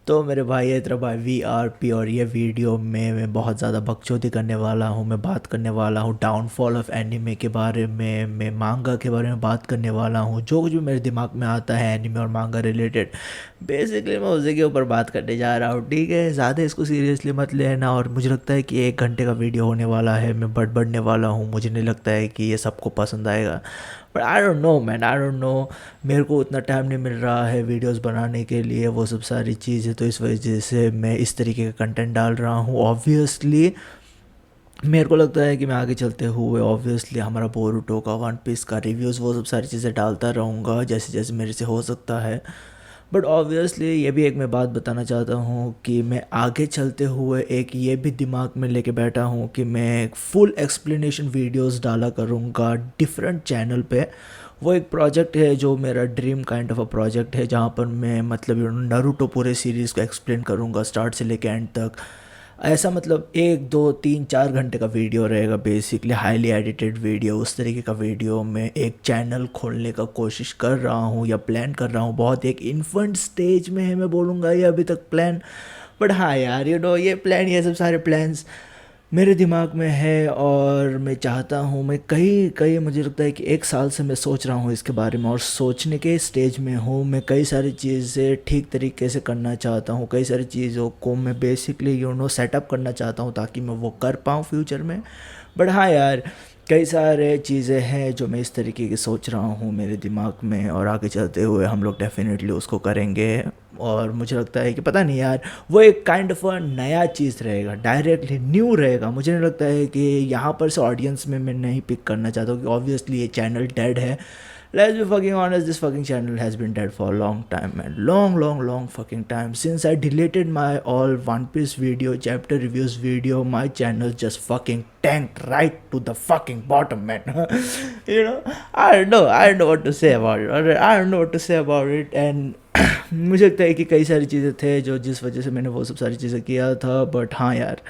तो मेरे भाई इतना भाई VRP और ये वीडियो में मैं बहुत ज़्यादा बकचोदी करने वाला हूँ। मैं बात करने वाला हूँ डाउनफॉल ऑफ एनिमे के बारे में, मैं मांगा के बारे में बात करने वाला हूँ। जो कुछ भी मेरे दिमाग में आता है एनिमे और मांगा रिलेटेड, बेसिकली मैं उसी के ऊपर बात करने जा रहा हूँ। ठीक है, ज़्यादा इसको सीरियसली मत लेना। और मुझे लगता है कि 1 घंटे का वीडियो होने वाला है, मैं बढ़ने वाला हूँ। मुझे नहीं लगता है कि ये सबको पसंद आएगा, but I don't know man, I don't no. मेरे को उतना टाइम नहीं मिल रहा है वीडियोस बनाने के लिए, वो सब सारी चीज़ें, तो इस वजह से मैं इस तरीके का कंटेंट डाल रहा हूँ। ऑब्वियसली मेरे को लगता है कि मैं आगे चलते हुए ऑब्वियसली हमारा बोरुटो का, वन पीस का रिव्यूज़, वो सब सारी चीज़ें डालता रहूँगा जैसे जैसे मेरे से हो सकता है। बट ऑब्वियसली ये भी एक मैं बात बताना चाहता हूँ कि मैं आगे चलते हुए एक ये भी दिमाग में लेके बैठा हूँ कि मैं फुल एक्सप्लेनेशन वीडियोस डाला करूँगा डिफरेंट चैनल पे। वो एक प्रोजेक्ट है जो मेरा dream kind of a project है, जहाँ पर मैं मतलब नारुतो पूरे सीरीज़ को एक्सप्लेन करूँगा स्टार्ट से लेके एंड तक। ऐसा मतलब 1 2 3 4 घंटे का वीडियो रहेगा, बेसिकली हाईली एडिटेड वीडियो। उस तरीके का वीडियो में एक चैनल खोलने का कोशिश कर रहा हूँ या प्लान कर रहा हूँ। बहुत एक इन्फेंट स्टेज में है, मैं बोलूँगा ये अभी तक प्लान। बट हाँ यार, ये प्लान, ये सब सारे प्लान्स मेरे दिमाग में है और मैं चाहता हूँ, मैं कई कई मुझे लगता है कि 1 साल से मैं सोच रहा हूँ इसके बारे में और सोचने के स्टेज में हूँ। मैं कई सारी चीज़ें ठीक तरीके से करना चाहता हूँ, कई सारी चीज़ों को मैं बेसिकली सेटअप करना चाहता हूँ ताकि मैं वो कर पाऊँ फ्यूचर में। बट हाँ यार, कई सारे चीज़ें हैं जो मैं इस तरीके की सोच रहा हूँ मेरे दिमाग में, और आगे चलते हुए हम लोग डेफिनेटली उसको करेंगे। और मुझे लगता है कि पता नहीं यार, वो एक काइंड ऑफ नया चीज़ रहेगा, डायरेक्टली न्यू रहेगा। मुझे नहीं लगता है कि यहाँ पर से ऑडियंस में मैं नहीं पिक करना चाहता हूँ कि ऑब्वियसली ये चैनल डेड है। Let's be fucking honest, this fucking channel has been dead for a long time, man. Long fucking time. Since I deleted my all One Piece video, chapter reviews video, my channel just fucking tanked right to the fucking bottom, man. I don't know what to say about it. Alright, I don't know what to say about it. And मुझे लगता है कि कई सारी चीज़ें थे जो जिस वजह से मैंने वो सब सारी चीज़ें किया था। बट हाँ यार,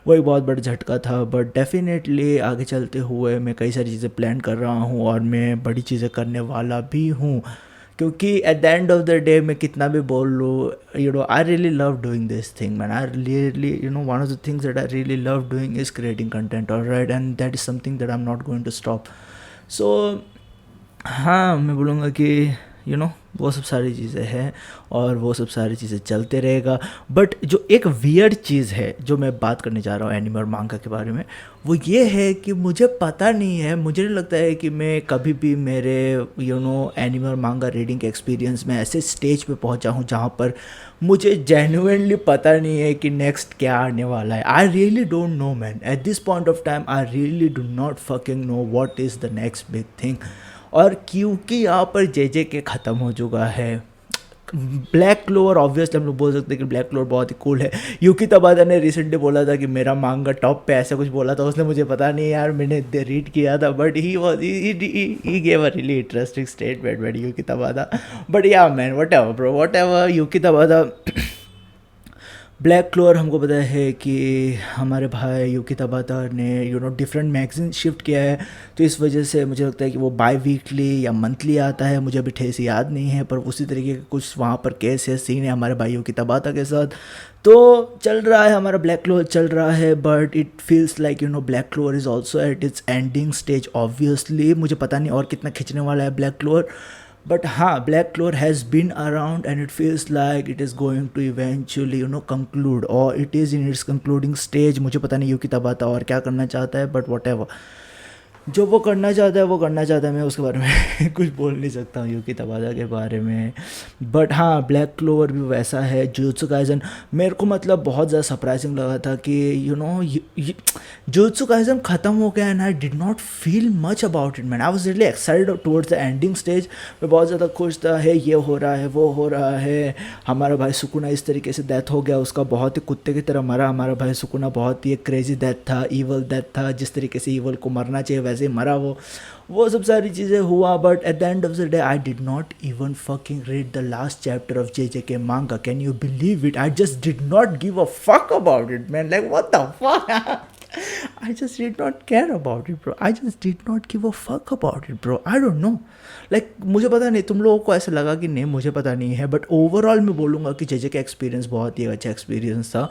वो एक बहुत बड़ा झटका था। बट डेफिनेटली आगे चलते हुए मैं कई सारी चीज़ें प्लान कर रहा हूँ और मैं बड़ी चीज़ें करने वाला भी हूँ, क्योंकि at the end of the day मैं कितना भी बोल लूँ, I really love doing this thing man. I really one of the things that I really love doing is creating content, alright, and that is something that I am not going to stop. So हाँ, मैं बोलूँगा कि वो सब सारी चीज़ें हैं और वो सब सारी चीज़ें चलते रहेगा। बट जो एक वियर्ड चीज़ है जो मैं बात करने जा रहा हूँ एनिमे और मांगा के बारे में, वो ये है कि मुझे पता नहीं है, मुझे नहीं लगता है कि मैं कभी भी मेरे एनिमे और मांगा रीडिंग के एक्सपीरियंस में ऐसे स्टेज पे पहुँचा हूँ जहाँ पर मुझे जेन्युइनली पता नहीं है कि नेक्स्ट क्या आने वाला है। I really don't know man, at this point of time I really do not fucking know what is the next big thing. और क्योंकि यहाँ पर जे के ख़त्म हो चुका है, ब्लैक क्लोवर ऑब्वियसली हम लोग बोल सकते हैं कि ब्लैक क्लोवर बहुत ही कूल है। यूकी तबादा ने रिसेंटली बोला था कि मेरा मांगा टॉप पे, ऐसा कुछ बोला था उसने, मुझे पता नहीं यार, मैंने रीड किया था। But he gave a really interesting statement but Yuki Tabata. But yeah man, whatever bro, whatever Yuki Tabata. Black Clover हमको पता है कि हमारे भाई यूकी तबाता ने डिफरेंट मैगजीन शिफ्ट किया है, तो इस वजह से मुझे लगता है कि वो बाई वीकली या मंथली आता है। मुझे अभी ठेस याद नहीं है, पर उसी तरीके के कुछ वहाँ पर केस है, सीन है हमारे भाई यूकी तबाता के साथ। तो चल रहा है हमारा ब्लैक क्लोर चल रहा है, but it feels like Black Clover is also at its ending stage. Obviously मुझे पता नहीं और कितना खींचने वाला है Black Clover, but black clover has been around and it feels like it is going to eventually conclude, or it is in its concluding stage. मुझे पता नहीं यूकी तबाता और क्या करना चाहता है, बट वट एवर जो वो करना चाहता है वो करना चाहता है। मैं उसके बारे में कुछ बोल नहीं सकता हूँ यूकी तबादा के बारे में। बट हाँ, ब्लैक क्लोवर भी वैसा है। जुजुत्सु काइसन मेरे को मतलब बहुत ज़्यादा सरप्राइजिंग लगा था कि जुजुत्सु काइसन ख़त्म हो गया and I did not feel much about it man. I was really excited towards the ending stage. मैं बहुत ज़्यादा खुश था, है ये हो रहा है वो हो रहा है। हमारा भाई सुकुना इस तरीके से डेथ हो गया, उसका बहुत ही कुत्ते की तरह मरा। हमारा भाई सुकुना बहुत ही एक क्रेजी डेथ था, ईवल डेथ था, जिस तरीके से ईवल को मरना चाहिए वैसे ही मरा वो सब सारी चीज़ें हुआ। But at the end of the day I did not even fucking read the last chapter of JJK मांगा। Can you believe it? I just did not give a fuck about it man, like what the fuck. I just did not care about it, bro. I just did not give a fuck about it, bro. I don't know. Like मुझे पता नहीं तुम लोगों को ऐसा लगा कि नहीं, मुझे पता नहीं है, बट ओवरऑल मैं बोलूँगा कि जेजे का एक्सपीरियंस बहुत ही अच्छा एक्सपीरियंस था.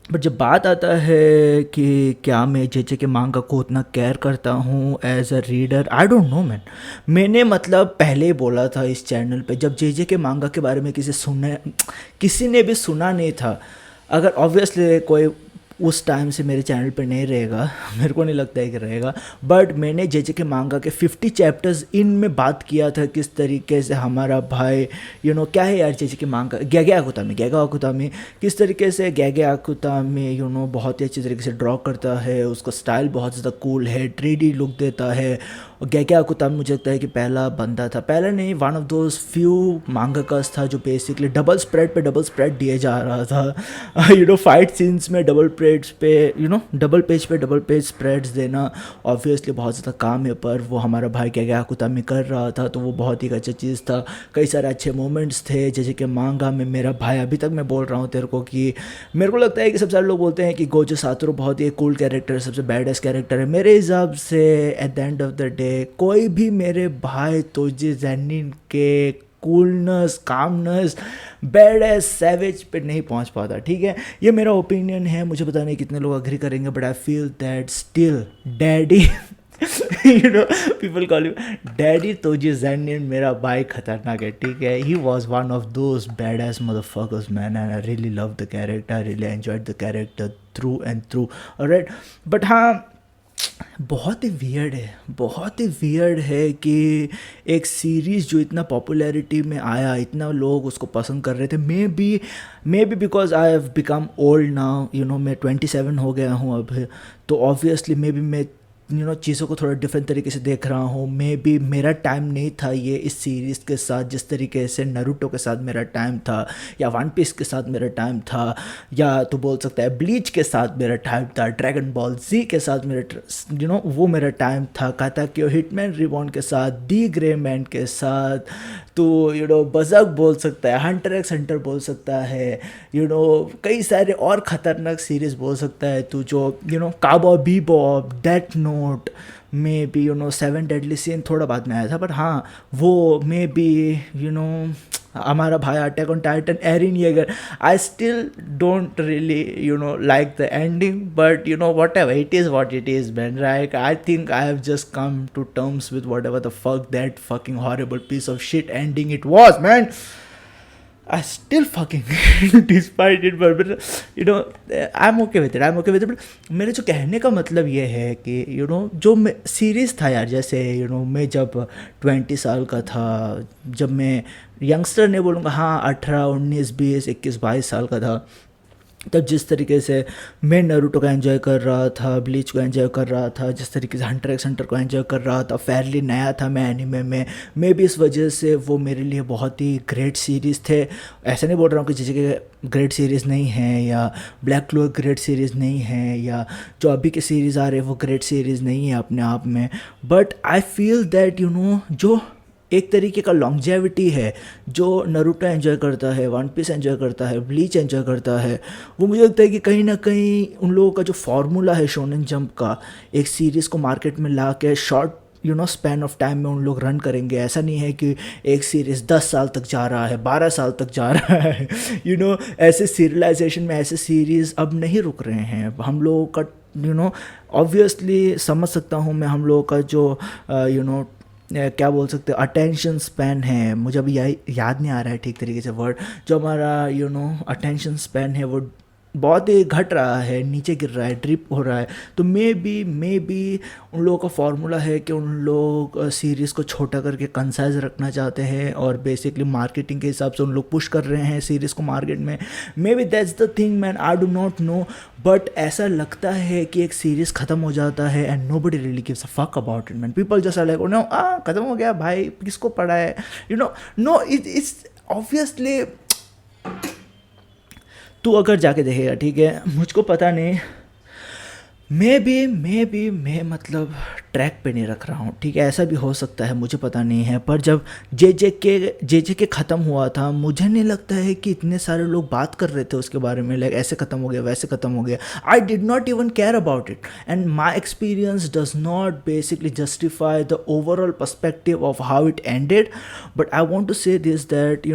बट जब बात आता है कि क्या मैं जेजे के मांगा को उतना केयर करता हूँ as a reader, I don't know man. मैंने मतलब पहले ही बोला था इस चैनल पे, जब जेजे के मांगा के बारे में किसी ने भी सुना नहीं था. अगर ऑब्वियसली कोई उस टाइम से मेरे चैनल पे नहीं रहेगा, मेरे को नहीं लगता है कि रहेगा, बट मैंने जेजे के मांगा के 50 चैप्टर्स इन में बात किया था किस तरीके से हमारा भाई क्या है यार जेजे के मांगा, गैगे आकुतामी किस तरीके से गैगे आकुतामी बहुत ही अच्छी तरीके से ड्रॉ करता है. उसका स्टाइल बहुत ज़्यादा कूल है, 3D लुक देता है. और गैगे आकुतामी मुझे लगता है कि पहला बंदा था, पहला नहीं, वन ऑफ दोज फ्यू मांगाकास था जो बेसिकली डबल स्प्रेड दिए जा रहा था. फाइट सीन्स में डबल पेज पे डबल पेज स्प्रेड्स देना ऑब्वियसली बहुत ज़्यादा काम है, पर वो हमारा भाई गैगे आकुतामी कर रहा था, तो वो बहुत ही अच्छा चीज़ था. कई सारे अच्छे मोमेंट्स थे जैसे कि मांगा में. मेरा भाई, अभी तक मैं बोल रहा हूँ तेरे को कि मेरे को लगता है कि सबसे सारे लोग बोलते हैं कि गोजो सातोरू बहुत ही कूल कैरेक्टर है, सबसे बैडेस्ट कैरेक्टर है. मेरे हिसाब से at the end of the day कोई भी मेरे भाई तोजी ज़ैनिन के coolness, calmness, badass savage पे नहीं पहुंच पाता. ठीक है, ये मेरा ओपिनियन है, मुझे पता नहीं कितने लोग अग्री करेंगे, but I feel that still daddy people call you daddy Toji Zenin, मेरा भाई खतरनाक है. ठीक है, he was one of those badass motherfuckers man, and I really love the character, I really enjoyed the character through and through. Alright, but हाँ, बहुत ही weird है कि एक सीरीज़ जो इतना पॉपुलैरिटी में आया, इतना लोग उसको पसंद कर रहे थे. May be because I have become old now, मैं 27 हो गया हूँ अब, तो ऑब्वियसली मे बी मैं चीज़ों को थोड़ा डिफरेंट तरीके से देख रहा हूँ. मे बी मेरा टाइम नहीं था ये इस सीरीज़ के साथ जिस तरीके से नरूटो के साथ मेरा टाइम था, या वन पीस के साथ मेरा टाइम था, या तो बोल सकता है ब्लीच के साथ मेरा टाइम था, ड्रैगन बॉल जी के साथ मेरा वो मेरा टाइम था, काताक्यो हिटमैन रिबॉर्न के साथ, दी ग्रे मैन के साथ, तो बज़क बोल सकता है, हंटर एक्स हंटर बोल सकता है, कई सारे और ख़तरनाक सीरीज़ बोल सकता है तो जो Cowboy Bebop, Death Note, maybe 7 Deadly Sins थोड़ा बाद में आया था, बट हाँ वो मे बी हमारा भाई Attack on Titan, Eren Yeager. I still don't really like the ending, but whatever it is what it is man, right. I think I have just come to terms with whatever the fuck that fucking horrible piece of shit ending it was man. I still fucking despite it, but I'm okay with it. But मेरे जो कहने का मतलब ये है कि जो series था यार, जैसे मैं जब 20 साल का था, जब मैं यंगस्टर नहीं बोलूँगा, हाँ 18, 19, 20, 21, 22 साल का था, तब जिस तरीके से मैं नरूटो का एंजॉय कर रहा था, ब्लीच को एंजॉय कर रहा था, जिस तरीके से हंटर एक्स हंटर को एंजॉय कर रहा था, फेयरली नया था मैं एनिमे में, मे भी इस वजह से वो मेरे लिए बहुत ही ग्रेट सीरीज़ थे. ऐसा नहीं बोल रहा हूँ कि जैसे कि ग्रेट सीरीज़ नहीं है, या ब्लैक क्लोवर ग्रेट सीरीज़ नहीं है, या जो अभी के सीरीज़ आ रहे हैं वो ग्रेट सीरीज़ नहीं है अपने आप में, बट आई फील दैट जो एक तरीके का लॉन्गजेविटी है जो नरूटो एंजॉय करता है, वन पीस एंजॉय करता है, ब्लीच एंजॉय करता है, वो मुझे लगता है कि कहीं ना कहीं उन लोगों का जो फार्मूला है शोनेन जंप का, एक सीरीज़ को मार्केट में ला के शॉर्ट स्पैन ऑफ टाइम में उन लोग रन करेंगे. ऐसा नहीं है कि एक सीरीज़ 10 साल तक जा रहा है, 12 साल तक जा रहा है. ऐसे सीरियलाइजेशन में ऐसे सीरीज़ अब नहीं रुक रहे हैं. हम लोगों का ऑब्वियसली समझ सकता हूँ मैं, हम लोगों का जो क्या बोल सकते हैं अटेंशन स्पैन है, मुझे अभी याद नहीं आ रहा है ठीक तरीके से वर्ड, जो हमारा अटेंशन स्पैन है वो बहुत ही घट रहा है, नीचे गिर रहा है, ड्रिप हो रहा है. तो मे बी उन लोगों का फार्मूला है कि उन लोग सीरीज़ को छोटा करके कंसाइज रखना चाहते हैं, और बेसिकली मार्केटिंग के हिसाब से उन लोग पुश कर रहे हैं सीरीज़ को मार्केट में. May be that's the thing man, I do not know, but ऐसा लगता है कि एक सीरीज़ ख़त्म हो जाता है and nobody really gives a fuck about it man. People just like ख़त्म हो गया भाई, किसको पढ़ा है, नो इट्स ऑब्वियसली. तू अगर जाके देखेगा, ठीक है, मुझको पता नहीं, मे बी मैं मतलब ट्रैक पे नहीं रख रहा हूँ, ठीक है, ऐसा भी हो सकता है, मुझे पता नहीं है। पर जब जे जे के ख़त्म हुआ था, मुझे नहीं लगता है कि इतने सारे लोग बात कर रहे थे उसके बारे में, लाइक ऐसे ख़त्म हो गया, वैसे ख़त्म हो गया। I did not even care about it, and my experience does not basically justify the overall perspective of how it ended. But I want to say this that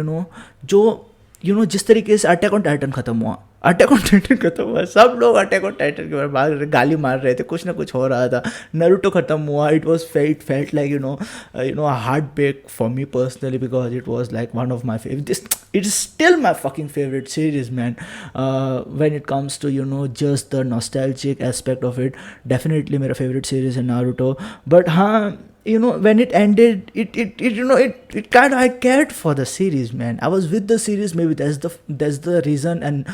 जो जिस तरीके से अटैक ऑन टाइटन ख़त्म हुआ, attack on Titan खत्म हुआ, सब लोग अटैक ऑन टाइटन के बारे में भाग रहे, गाली मार रहे थे, कुछ ना कुछ हो रहा था। नरूटो खत्म हुआ, it was felt like heartbreak for me personally, because it was like one of my favourite, it is still my fucking favourite series man. When it comes to just the nostalgic aspect of it, definitely मेरा favourite series है Naruto. But हाँ, when it ended, it kind of, I cared for the series, man. I was with the series, maybe that's the reason. And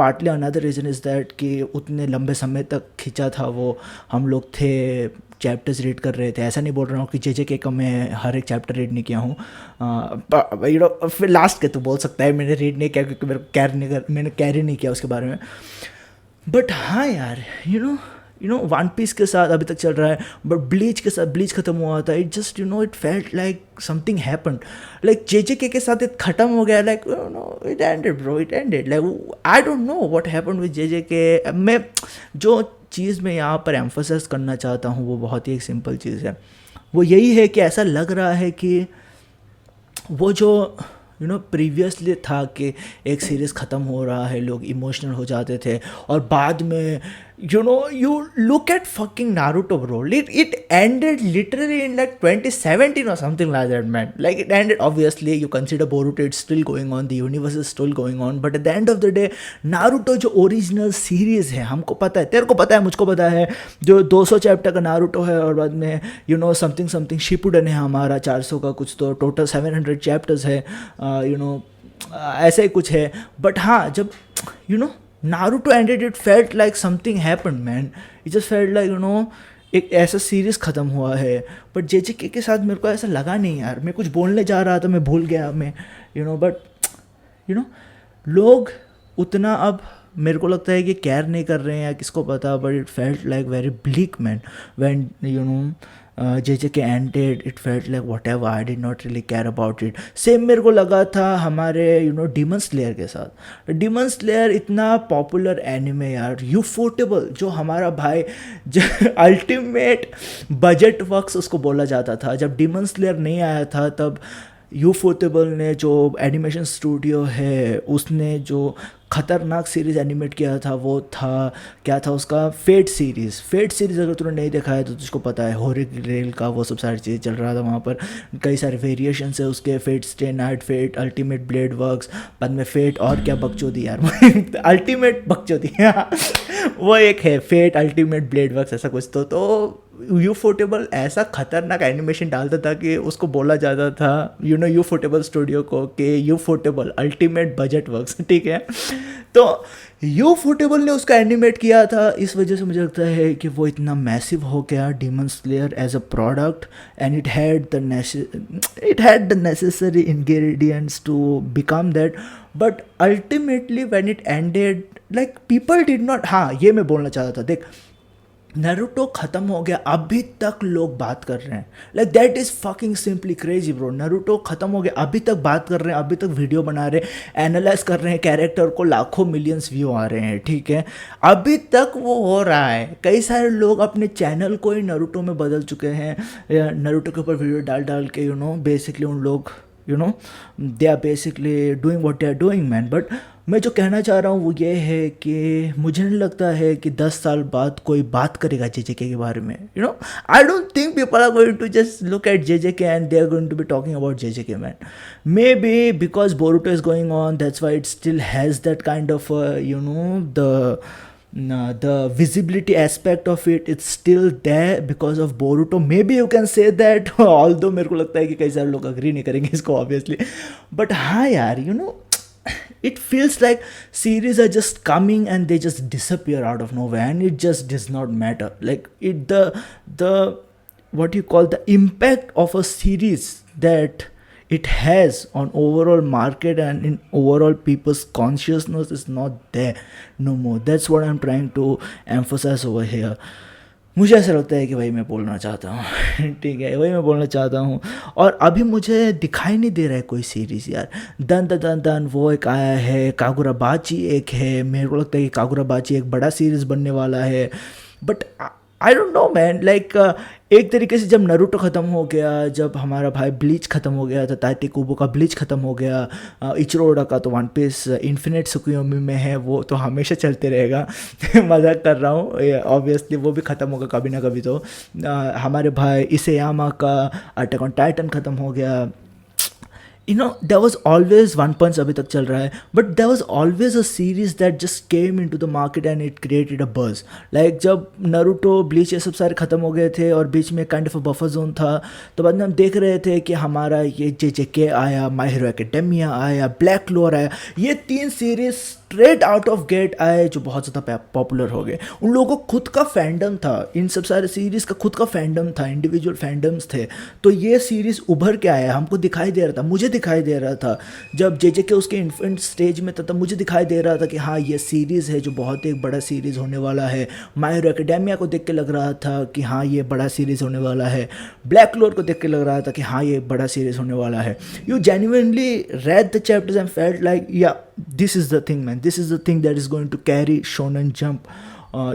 partly another reason is that कि उतने लंबे समय तक खिंचा था वो, हम लोग थे चैप्टर्स रीड कर रहे थे। ऐसा नहीं बोल रहा हूँ कि जे का मैं हर एक चैप्टर रीड नहीं किया हूँ, फिर लास्ट के तो बोल सकता है मैंने रीड नहीं किया, क्योंकि मैंने कैरी नहीं किया उसके बारे में। बट हाँ यार, वन पीस के साथ अभी तक चल रहा है, बट ब्लीच के साथ, ब्लीच खत्म हुआ था, it just it felt like something happened, like J K साथ it खत्म हो गया, like it ended bro, it ended, like I don't know what happened with J K. मैं जो चीज़ मैं यहाँ पर एम्फोसाइज करना चाहता हूँ वो बहुत ही एक सिंपल चीज़ है, वो यही है कि ऐसा लग रहा है कि वो जो प्रीवियसली था कि एक सीरीज़ ख़त्म हो रहा है, लोग इमोशनल हो जाते थे, और बाद में you look at fucking Naruto, bro. It ended literally in like 2017 or something like that, man. Like it ended, obviously you consider Boruto, it's still going on, the universe is still going on, but at the end of the day Naruto जो original series है, हमको पता है, तेरे को पता है, मुझको पता है, जो 200 चैप्टर का नारुतो है, और बाद में समथिंग शिपुडन है हमारा 400 का कुछ, तो टोटल 700 चैप्टर्स है, ऐसा ही कुछ है। बट हाँ, जब Naruto ended, it felt like something happened, man. It just felt like एक ऐसा सीरीज़ ख़त्म हुआ है। बट जे के साथ मेरे को ऐसा लगा नहीं यार, मैं कुछ बोलने जा रहा था, मैं भूल गया, मैं बट लोग उतना अब मेरे को लगता है कि केयर नहीं कर रहे हैं, या किसको पता, but it felt like very bleak man when J K ended. It felt like whatever, I did not really care about it. Same मेरे को लगा था हमारे डीमन स्लेयर के साथ। डीमन स्लेयर इतना पॉपुलर एनिमे यार, यूफोर्टेबल, जो हमारा भाई अल्टीमेट बजट वर्क्स उसको बोला जाता था। जब डीमन स्लेयर नहीं आया था तब यूफोर्टेबल ने, जो एनिमेशन स्टूडियो है, उसने जो ख़तरनाक सीरीज़ एनिमेट किया था वो था, क्या था उसका, फेट सीरीज़। अगर तूने नहीं देखा है तो तुझको पता है, होरिक रेल का वो सब सारी चीज़ें चल रहा था वहाँ पर, कई सारे वेरिएशंस है उसके, Fate Stay Night, Fate Ultimate Blade Works, बाद में फेट और क्या बकचोदी यार अल्टीमेट बकचोदी वो एक है, फेट अल्टीमेट ब्लेड वर्क्स, ऐसा कुछ। तो यूफोर्टेबल ऐसा खतरनाक एनिमेशन डालता था कि उसको बोला जाता था यूफोर्टेबल स्टूडियो को कि यूफोर्टेबल अल्टीमेट बजट वर्क्स, ठीक है। तो यूफोर्टेबल ने उसका एनिमेट किया था, इस वजह से मुझे लगता है कि वो इतना मैसिव हो गया, Demon Slayer as a product, and it had the necessary ingredients to become that. But ultimately when it ended, like people did not, हाँ ये मैं बोलना चाहता था, देख नारुतो ख़त्म हो गया, अभी तक लोग बात कर रहे हैं, like that is fucking simply crazy bro. Naruto ख़त्म हो गया, अभी तक बात कर रहे हैं, अभी तक वीडियो बना रहे हैं, एनालाइज कर रहे हैं कैरेक्टर को, लाखों मिलियंस व्यू आ रहे हैं, ठीक है, अभी तक वो हो रहा है। कई सारे लोग अपने चैनल को ही नारुतो में बदल चुके हैं, नारुतो के ऊपर वीडियो डाल डाल के बेसिकली उन लोग they are basically doing what they are doing man. But मैं जो कहना चाह रहा हूँ वो ये है कि मुझे नहीं लगता है कि 10 साल बाद कोई बात करेगा जे के बारे में। I don't think people are going to just look at J K and they are going to be talking about J K man. Maybe because Boruto is going on, that's why it still has that kind of the visibility aspect of it, it's still there because of Boruto. Maybe you can say that although मेरे को लगता है कि कई सारे लोग agree नहीं करेंगे इसको obviously, but हाँ यार, it feels like series are just coming and they just disappear out of nowhere, and it just does not matter. Like the what you call the impact of a series, that it has on overall market and in overall people's consciousness is not there no more. That's what I'm trying to emphasize over here. मुझे ऐसा लगता है कि वही मैं बोलना चाहता हूँ ठीक है, वही मैं बोलना चाहता हूँ। और अभी मुझे दिखाई नहीं दे रहा है कोई सीरीज़ यार। दन दन दन दन वो एक आया है, कागुराबाची एक है, मेरे को लगता है कि कागुराबाची एक बड़ा सीरीज़ बनने वाला है। But I don't know man, like एक तरीके से जब नरूटो ख़त्म हो गया, जब हमारा भाई ब्लीच ख़त्म हो गया था, ताइते कुबो का ब्लीच ख़त्म हो गया, इचिरो ओडा का तो वन पीस इन्फिनिट सुकुयोमी में है, वो तो हमेशा चलते रहेगा मजाक कर रहा हूँ, ऑब्वियसली वो भी ख़त्म होगा कभी ना कभी। तो हमारे भाई इसेयामा का अटैक ऑन टाइटन ख़त्म हो गया। You know, there was always One Punch अभी तक चल रहा है, but there was always a series that just came into the market and it created a buzz. Like जब Naruto, Bleach ये सब सारे ख़त्म हो गए थे और बीच में kind of a buffer zone था, तो बाद में हम देख रहे थे कि हमारा ये JJK आया, My Hero Academia आया, Black Clover आया, ये 3 series straight out of gate आए जो बहुत ज़्यादा पॉपुलर हो गए। उन लोगों को खुद का फैंडम था, इन सब सारे सीरीज़ का खुद का फैंडम था, इंडिविजुअल फैंडम्स थे। तो ये सीरीज़ उभर के आया, हमको दिखाई दे रहा था, मुझे दिखाई दे रहा था जब JJK उसके इन्फेंट स्टेज में था, तब मुझे दिखाई दे रहा था कि हाँ ये सीरीज़ है जो बहुत एक बड़ा सीरीज़ होने वाला है। माय हीरो एकेडेमिया को देख के लग रहा था कि हाँ ये बड़ा सीरीज़ होने वाला है। ब्लैक क्लोवर को देख के लग रहा था कि हाँ ये बड़ा सीरीज़ होने वाला है। You genuinely read the chapters and felt like या this is the thing man, this is the thing that is going to carry Shonen Jump,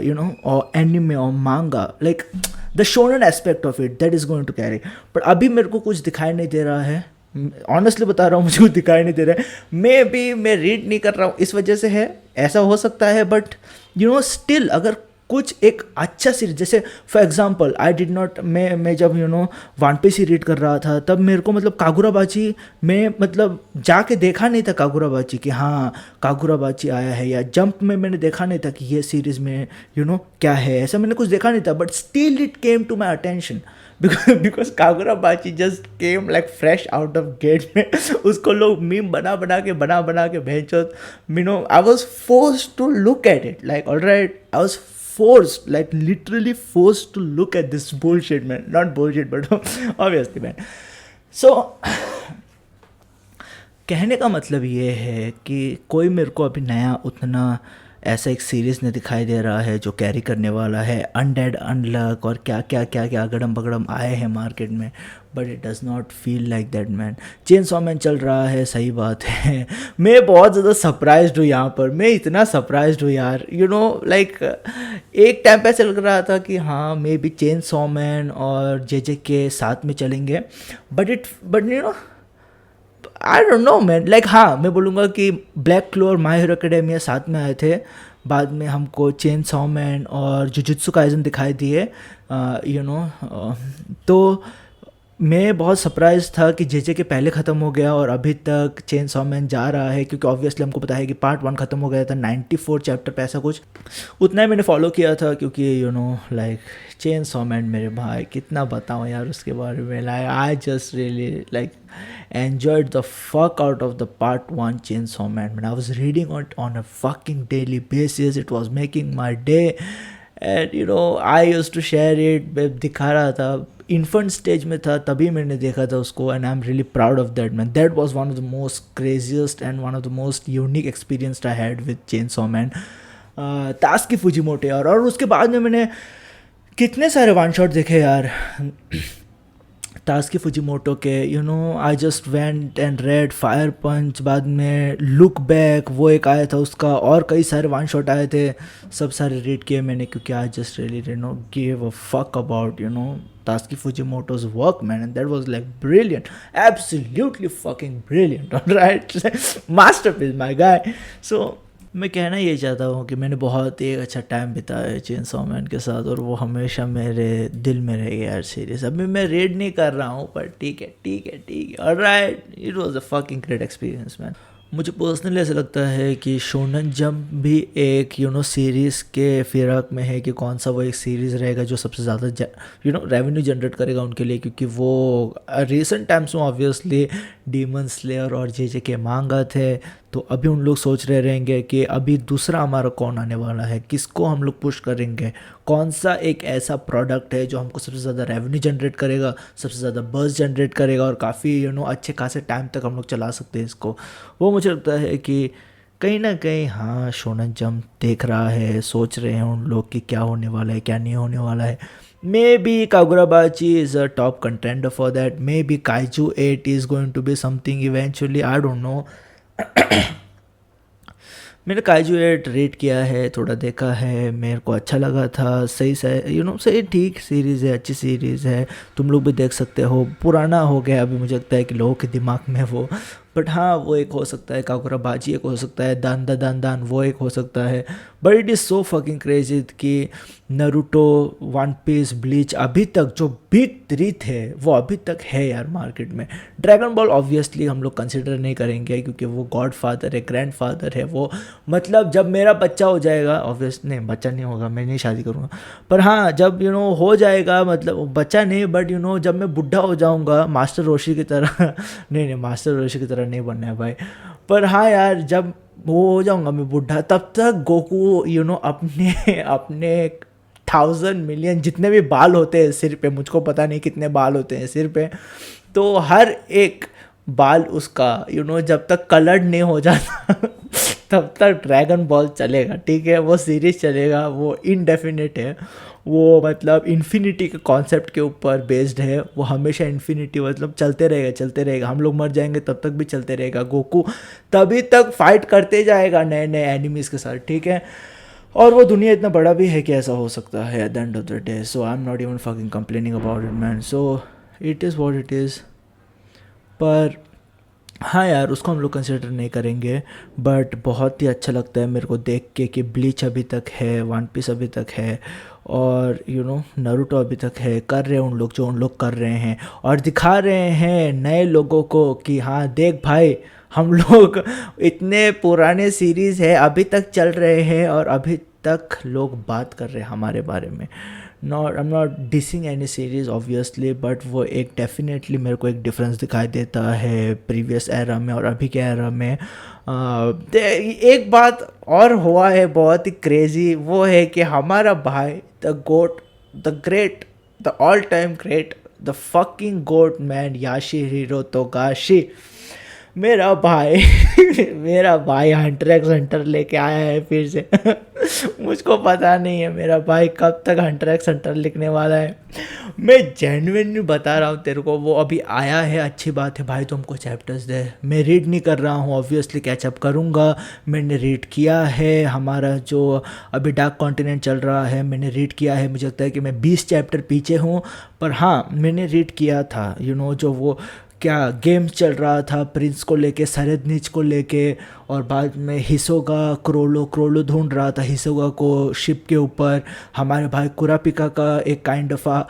you know, or anime or manga, like the shonen aspect of it that is going to carry. but अभी मेरे को कुछ दिखाई नहीं दे रहा है, honestly बता रहा हूँ, मुझे कुछ दिखाई नहीं दे रहा है। मैं रीड नहीं कर रहा हूँ इस वजह से है, ऐसा हो सकता है। बट यू नो स्टिल अगर कुछ एक अच्छा सीरीज, जैसे for example I did not, मैं जब यू नो वन पीस ही रीड कर रहा था तब मेरे को मतलब कागुराबाची में मतलब जाके देखा नहीं था कागुराबाची कि हाँ कागुराबाची आया है, या जंप में मैंने देखा नहीं था कि ये सीरीज़ में यू नो क्या है, ऐसा मैंने कुछ देखा नहीं था। But still it came to my attention because Kagurabachi just came like fresh out of gate में उसको लोग मीम बना बना के भेजो, you know I was forced to look at it, like alright I was forced, like literally forced to look at this bullshit man, not bullshit but obviously man. So कहने का मतलब ये है कि कोई मेरे को अभी नया उतना ऐसा एक सीरीज़ ने दिखाई दे रहा है जो कैरी करने वाला है। अनडेड, अनलक और क्या गड़म बगड़म आए हैं मार्केट में, but it does not feel like that man. Chainsaw man चल रहा है, सही बात है। मैं बहुत ज़्यादा सरप्राइज्ड हूँ यहाँ पर, मैं इतना सरप्राइज्ड हूँ यार, यू नो लाइक एक टाइम पे चल रहा था कि हाँ मे बी चेनसॉ मैन और JJK साथ में चलेंगे, but you know I don't know man, like हाँ मैं बोलूँगा कि black clover, my hero academia साथ में आए थे, बाद में हमको चेनसॉ मैन और जुजुत्सु काइसेन दिखाई दिए, यू नो। तो मैं बहुत सरप्राइज था कि JJK पहले ख़त्म हो गया और अभी तक चेनसॉ मैन जा रहा है, क्योंकि ऑब्वियसली हमको पता है कि पार्ट 1 ख़त्म हो गया था 94 चैप्टर पे, ऐसा कुछ उतना ही मैंने फॉलो किया था, क्योंकि you know like chainsaw man मेरे भाई कितना बताऊँ यार उसके बारे में, like I just really like enjoyed the fuck out of the part 1 Chainsaw Man. When I was reading it on a fucking daily basis, it was making my day, and you know I used to share it. दिखा रहा था, infant stage में था तभी मैंने देखा था उसको, and I'm really proud of that man. That was one of the most craziest and one of the most unique experience I had with Chainsaw Man. तास्की Fujimoto यार, और उसके बाद में मैंने कितने सारे वन शॉट देखे यार तास्की फुजिमोटो के, you know I just went and read Fire Punch, बाद में लुक बैक वो एक आया था उसका, और कई सारे वन शॉट आए थे, सब सारे रीड किए मैंने, क्योंकि I just really you know give a fuck about you know Tatsuki Fujimoto's work man, and that was like brilliant, absolutely fucking brilliant, alright, masterpiece my guy. So मैं कहना ये चाहता हूँ कि मैंने बहुत एक अच्छा टाइम बिताया है चेनसॉ मैन के साथ, और वो हमेशा मेरे दिल में रह गया यार सीरीज। अभी मैं रीड नहीं कर रहा हूँ, पर ठीक है alright, it was a fucking great experience man. मुझे पर्सनली ऐसा लगता है कि शोनन जंप भी एक यू नो सीरीज़ के फिराक में है कि कौन सा वो एक सीरीज़ रहेगा जो सबसे ज़्यादा यू नो रेवेन्यू जनरेट करेगा उनके लिए, क्योंकि वो रिसेंट टाइम्स में ऑब्वियसली डीमन स्लेयर और JJK मांगा थे, तो अभी उन लोग सोच रहे रहेंगे कि अभी दूसरा हमारा कौन आने वाला है, किसको हम लोग पुश करेंगे, कौन सा एक ऐसा प्रोडक्ट है जो हमको सबसे ज़्यादा रेवेन्यू जनरेट करेगा, सबसे ज़्यादा बuzz जनरेट करेगा और काफ़ी अच्छे खासे टाइम तक हम लोग चला सकते हैं इसको। वो मुझे लगता है कि कहीं ना कहीं हाँ शोनन जंप देख रहा है, सोच रहे हैं उन लोग कि क्या होने वाला है क्या नहीं होने वाला है। Maybe Kagurabachi is a top contender for that, maybe Kaiju 8 is going to be something eventually, I don't know. मैंने काइजू 8 रेट किया है, थोड़ा देखा है, मेरे को अच्छा लगा था, सही सही सही ठीक सीरीज़ है, अच्छी सीरीज़ है, तुम लोग भी देख सकते हो। पुराना हो गया अभी मुझे लगता है कि लोगों के दिमाग में वो, बट हाँ वो एक हो सकता है, काकुराबाजी एक हो सकता है, दान दा दान दान वो एक हो सकता है। But it is so fucking crazy कि नरूटो, वन पीस, ब्लीच अभी तक जो बिग थ्री थे वो अभी तक है यार मार्केट में। ड्रैगन बॉल ऑब्वियसली हम लोग कंसिडर नहीं करेंगे क्योंकि वो गॉड फादर है, ग्रैंड फादर है वो। मतलब जब मेरा बच्चा हो जाएगा, ऑब्वियस नहीं बच्चा नहीं होगा, मैं नहीं शादी करूँगा, पर हाँ जब हो जाएगा, मतलब बच्चा नहीं बट जब मैं बुढ़ा हो जाऊँगा मास्टर रोशी की तरह नहीं मास्टर रोशी की तरह नहीं बनना है भाई, पर हाँ यार जब वो हो जाऊँगा मैं बुढ़ा, तब तक गोकू अपने अपने 1000 मिलियन जितने भी बाल होते हैं सिर पे, मुझको पता नहीं कितने बाल होते हैं सिर पे, तो हर एक बाल उसका जब तक कलर्ड नहीं हो जाता तब तक ड्रैगन बॉल चलेगा, ठीक है। वो सीरीज चलेगा, वो इनडेफिनिट है, वो मतलब इन्फिनिटी के कॉन्सेप्ट के ऊपर बेस्ड है, वो हमेशा इन्फिनिटी मतलब चलते रहेगा चलते रहेगा, हम लोग मर जाएंगे तब तक भी चलते रहेगा, गोकू तभी तक फाइट करते जाएगा नए नए एनिमीज़ के साथ, ठीक है। और वो दुनिया इतना बड़ा भी है कि ऐसा हो सकता है eight the end of the day, so I am not even fucking complaining about it man, so it is what it is. पर हाँ यार उसको हम लोग कंसिडर नहीं करेंगे, बट बहुत ही अच्छा लगता है मेरे को देख के कि ब्लीच अभी तक है, वन पीस अभी तक है, और नारुतो अभी तक है, कर रहे हैं उन लोग जो उन लोग कर रहे हैं, और दिखा रहे हैं नए लोगों को कि हाँ देख भाई हम लोग इतने पुराने सीरीज़ है अभी तक चल रहे हैं और अभी तक लोग बात कर रहे हैं हमारे बारे में। Not I am not dissing any series obviously, but वो एक डेफिनेटली मेरे को एक डिफरेंस दिखाई देता है प्रीवियस एरा में और अभी के एरा में। एक बात और हुआ है बहुत ही क्रेजी, वो है कि हमारा भाई the GOAT, the great, the all time great, the fucking GOAT man Yoshihiro Togashi, मेरा भाई मेरा भाई हंटर एक्स हंटर लेके आया है फिर से मुझको पता नहीं है मेरा भाई कब तक हंटर एक्स हंटर लिखने वाला है। मैं जेन्युइनली बता रहा हूँ तेरे को, वो अभी आया है, अच्छी बात है भाई, तुमको चैप्टर्स दे। मैं रीड नहीं कर रहा हूँ ऑब्वियसली, कैचअप करूँगा। मैंने रीड किया है, हमारा जो अभी डार्क कॉन्टिनेंट चल रहा है मैंने रीड किया है, मुझे लगता है कि मैं 20 चैप्टर पीछे हूँ, पर हाँ मैंने रीड किया था जो वो क्या गेम चल रहा था प्रिंस को लेके, सरेदनिच को लेके, और बाद में हिसोगा क्रोलो ढूंढ रहा था हिसोगा को शिप के ऊपर, हमारे भाई कुरापिका का एक काइंड ऑफ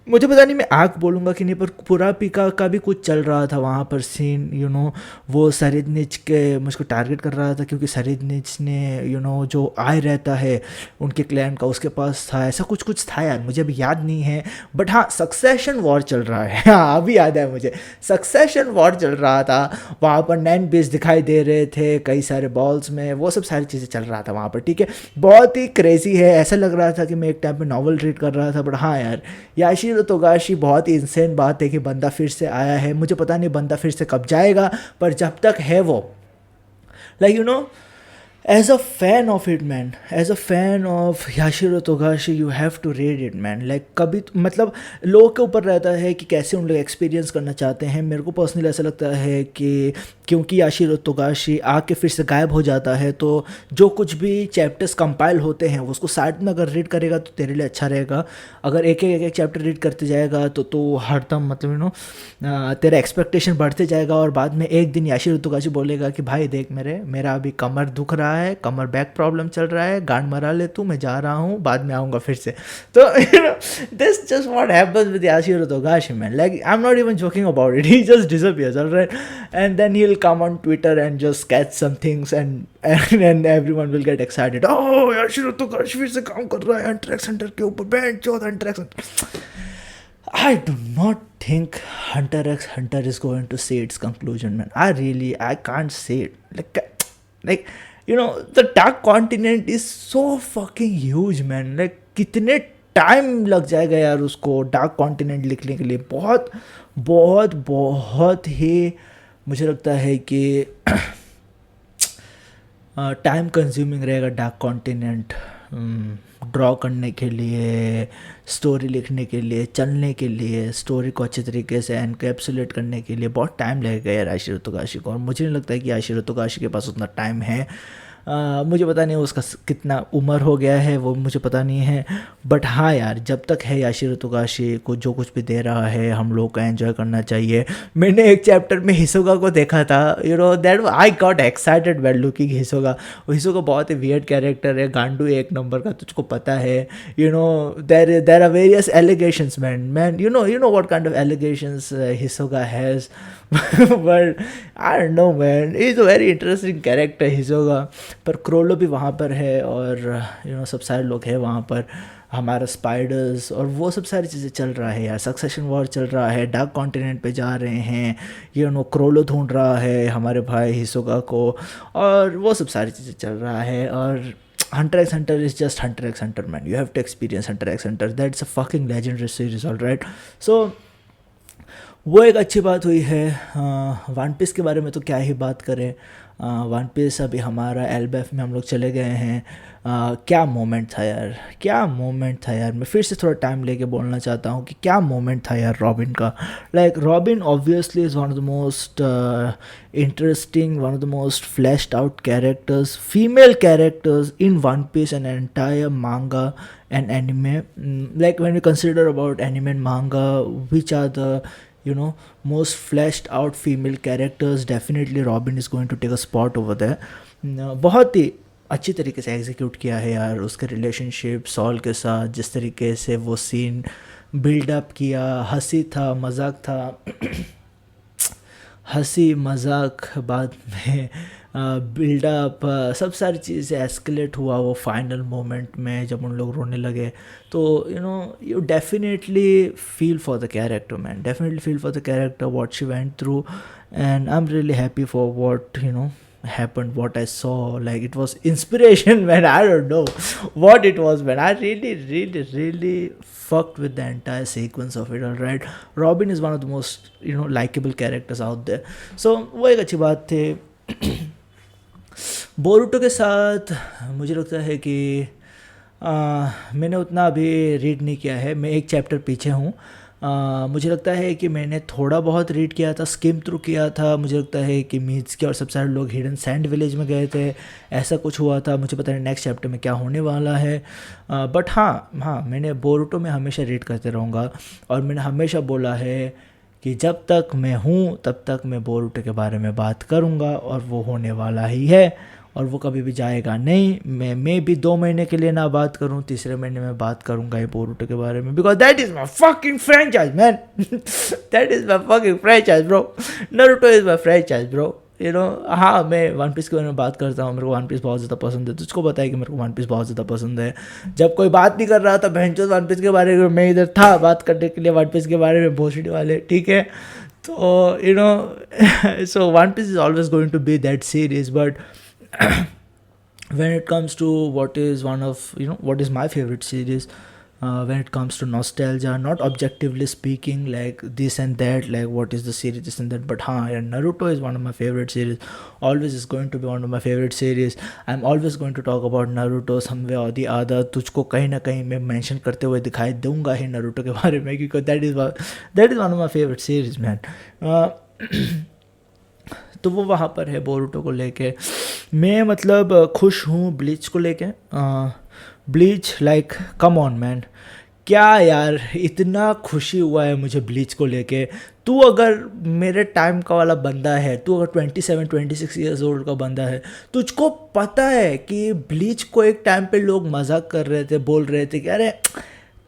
मुझे पता नहीं मैं आग बोलूँगा कि नहीं, पर कुरापिका का भी कुछ चल रहा था वहाँ पर सीन। वो सरेदनिच के मुझको टारगेट कर रहा था क्योंकि सरेदनिच ने जो आय रहता है उनके क्लैन का उसके पास था, ऐसा कुछ कुछ था यार, मुझे अभी याद नहीं है। बट हाँ सक्सेशन वॉर चल रहा है हाँ अभी याद है मुझे, सक्सेशन वॉर चल रहा था वहाँ पर, 9 बेस दिखाई दे रहे थे कई सारे बॉल्स में, वो सब सारी चीज़ें चल रहा था वहाँ पर, ठीक है। बहुत ही क्रेजी है, ऐसा लग रहा था कि मैं एक टाइम पे नॉवल रीड कर रहा था। बट हाँ यार याशीरो तोगाशी बहुत ही इंसेन बात है कि बंदा फिर से आया है, मुझे पता नहीं बंदा फिर से कब जाएगा, पर जब तक है वो like as a fan of it man, as a fan of याशीरो तोगाशी you have to read it man, like कभी मतलब लोगों के ऊपर रहता है कि कैसे उन लोग एक्सपीरियंस करना चाहते हैं। मेरे को पर्सनली ऐसा लगता है कि क्योंकि याशीरो तोगाशी आके फिर से गायब हो जाता है, तो जो कुछ भी चैप्टर्स कंपाइल होते हैं उसको साइड में अगर रीड करेगा तो तेरे लिए अच्छा रहेगा। अगर एक चैप्टर रीड करते जाएगा तो हरदम मतलब तेरा एक्सपेक्टेशन बढ़ते जाएगा, और बाद में एक दिन याशीरो तोगाशी बोलेगा कि भाई देख मेरा अभी कमर दुख रहा है, कमर बैक प्रॉब्लम चल रहा है, गांड मरा ले तू, मैं जा रहा हूँ, बाद में आऊँगा फिर से। तो this just what happens with Yoshihiro Togashi man, like I am not even joking about it, he just disappears alright, and then he will come on Twitter and just catch some things and everyone will get excited, oh याशीरो तोगाशी फिर से काम कर रहा है Hunter x Hunter के ऊपर, band Chauth Hunter x. I do not think Hunter x Hunter is going to say its conclusion, man. I can't say it. Like, the Dark Continent is so fucking huge, man. Like, कितने time लग जाएगा यार उसको dark continent लिखने के लिए, बहुत बहुत बहुत ही मुझे लगता है कि टाइम कंज्यूमिंग रहेगा डार्क कॉन्टिनेंट ड्रॉ करने के लिए, स्टोरी लिखने के लिए, चलने के लिए, स्टोरी को अच्छे तरीके से एनकैप्सुलेट करने के लिए बहुत टाइम लगेगा यार आशिरो तोगाशी को। और मुझे नहीं लगता है कि आशिरो तोगाशी के पास उतना टाइम है। मुझे पता नहीं उसका कितना उम्र हो गया है, वो मुझे पता नहीं है, बट हाँ यार जब तक है याशिरो तोगाशी को जो कुछ भी दे रहा है हम लोग को एंजॉय करना चाहिए। मैंने एक चैप्टर में हिसोगा को देखा था, that I got excited well looking Hisoka. Hisoka बहुत ही वियर्ड कैरेक्टर है, गांडू एक नंबर का, तुझको पता है। There are various allegations man, you know what kind of allegations Hisoga has. But I don't know man, he's a very interesting character Hisoga। पर क्रोलो भी वहाँ पर है और सब सारे लोग हैं वहाँ पर, हमारा स्पाइडर्स और वो सब सारी चीज़ें चल रहा है यार। सक्सेशन वॉर चल रहा है, डार्क कॉन्टिनेंट पे जा रहे हैं, क्रोलो ढूंढ रहा है हमारे भाई हिसोगा को, और वो सब सारी चीज़ें चल रहा है। और Hunter x Hunter is just Hunter x Hunter, man. You have to experience Hunter x Hunter. That's a fucking legendary series, alright? So वो एक अच्छी बात हुई है। वन पीस के बारे में तो क्या ही बात करें। वन पीस अभी हमारा एलबीएफ में हम लोग चले गए हैं। क्या मोमेंट था यार, क्या मोमेंट था यार। मैं फिर से थोड़ा टाइम लेके बोलना चाहता हूँ कि क्या मोमेंट था यार रॉबिन का। Like robin obviously is one of the most interesting, one of the most flashed out characters, female characters in One Piece and entire manga and anime. Like when we consider about anime and manga, which are the most fleshed out female characters, definitely Robin is going to take a spot over there. बहुत ही अच्छी तरीके से execute किया है यार उसके relationship sol के साथ, जिस तरीके से वो सीन बिल्डअप किया, हंसी था, मजाक था, हंसी मजाक, बाद में बिल्डअप, सब सारी चीज़ें एस्केलेट हुआ वो फाइनल मोमेंट में जब उन लोग रोने लगे। तो you definitely feel for the character man, definitely feel for the character what she went through, and I am really happy for what happened, what I saw. Like it was inspiration man, I don't know what it was man. I really fucked with the entire sequence of it, alright? Robin is one of the most likable characters out there, so वो एक अच्छी बात थी। Boruto के साथ मुझे लगता है कि मैंने उतना अभी रीड नहीं किया है, मैं एक चैप्टर पीछे हूँ। मुझे लगता है कि मैंने थोड़ा बहुत रीड किया था, स्किम थ्रू किया था। मुझे लगता है कि मीट्सकी और सब सारे लोग हिडन सैंड विलेज में गए थे, ऐसा कुछ हुआ था। मुझे पता नहीं नेक्स्ट चैप्टर में क्या होने वाला है, बट हाँ मैंने बोरुटो में हमेशा रीड करते रहूँगा, और मैंने हमेशा बोला है कि जब तक मैं हूँ तब तक मैं बोरुटो के बारे में बात करूँगा, और वो होने वाला ही है, और वो कभी भी जाएगा नहीं। मैं भी 2 महीने के लिए ना बात करूँ, तीसरे महीने में बात करूँगा ये बोरुटो के बारे में, because that is my fucking franchise man. That is my fucking franchise bro, Naruto is my franchise bro. हाँ मैं वन पीस के बारे में बात करता हूँ, मेरे को वन पीस बहुत ज़्यादा पसंद है, तुझको पता है कि मेरे को वन पीस बहुत ज़्यादा पसंद है। जब कोई बात नहीं कर रहा था बहनचोद वन पीस के बारे में, मैं इधर था बात करने के लिए वन पीस के बारे में, भोसड़ी वाले, ठीक है। तो so One Piece is always going to be that series, but when it comes to what is what is my favorite series, when it comes to nostalgia, not objectively speaking like this and that, like what is the series this and that, but Naruto is one of my favorite series, always is going to be one of my favorite series. I'm always going to talk about Naruto some way or the other, तुझको कहीं ना कहीं मैं mention करते हुए दिखाई दूंगा ही Naruto के बारे में, क्योंकि that is one of my favorite series man। तो वो वहाँ पर है बोरुटो को लेके। मैं मतलब खुश हूँ ब्लीच को लेके। Bleach like come on man, क्या यार इतना खुशी हुआ है मुझे ब्लीच को लेके। तू अगर मेरे टाइम का वाला बंदा है, तू अगर 27-26 ईयर्स ओल्ड का बंदा है, तुझको पता है कि ब्लीच को एक टाइम पे लोग मजाक कर रहे थे, बोल रहे थे कि अरे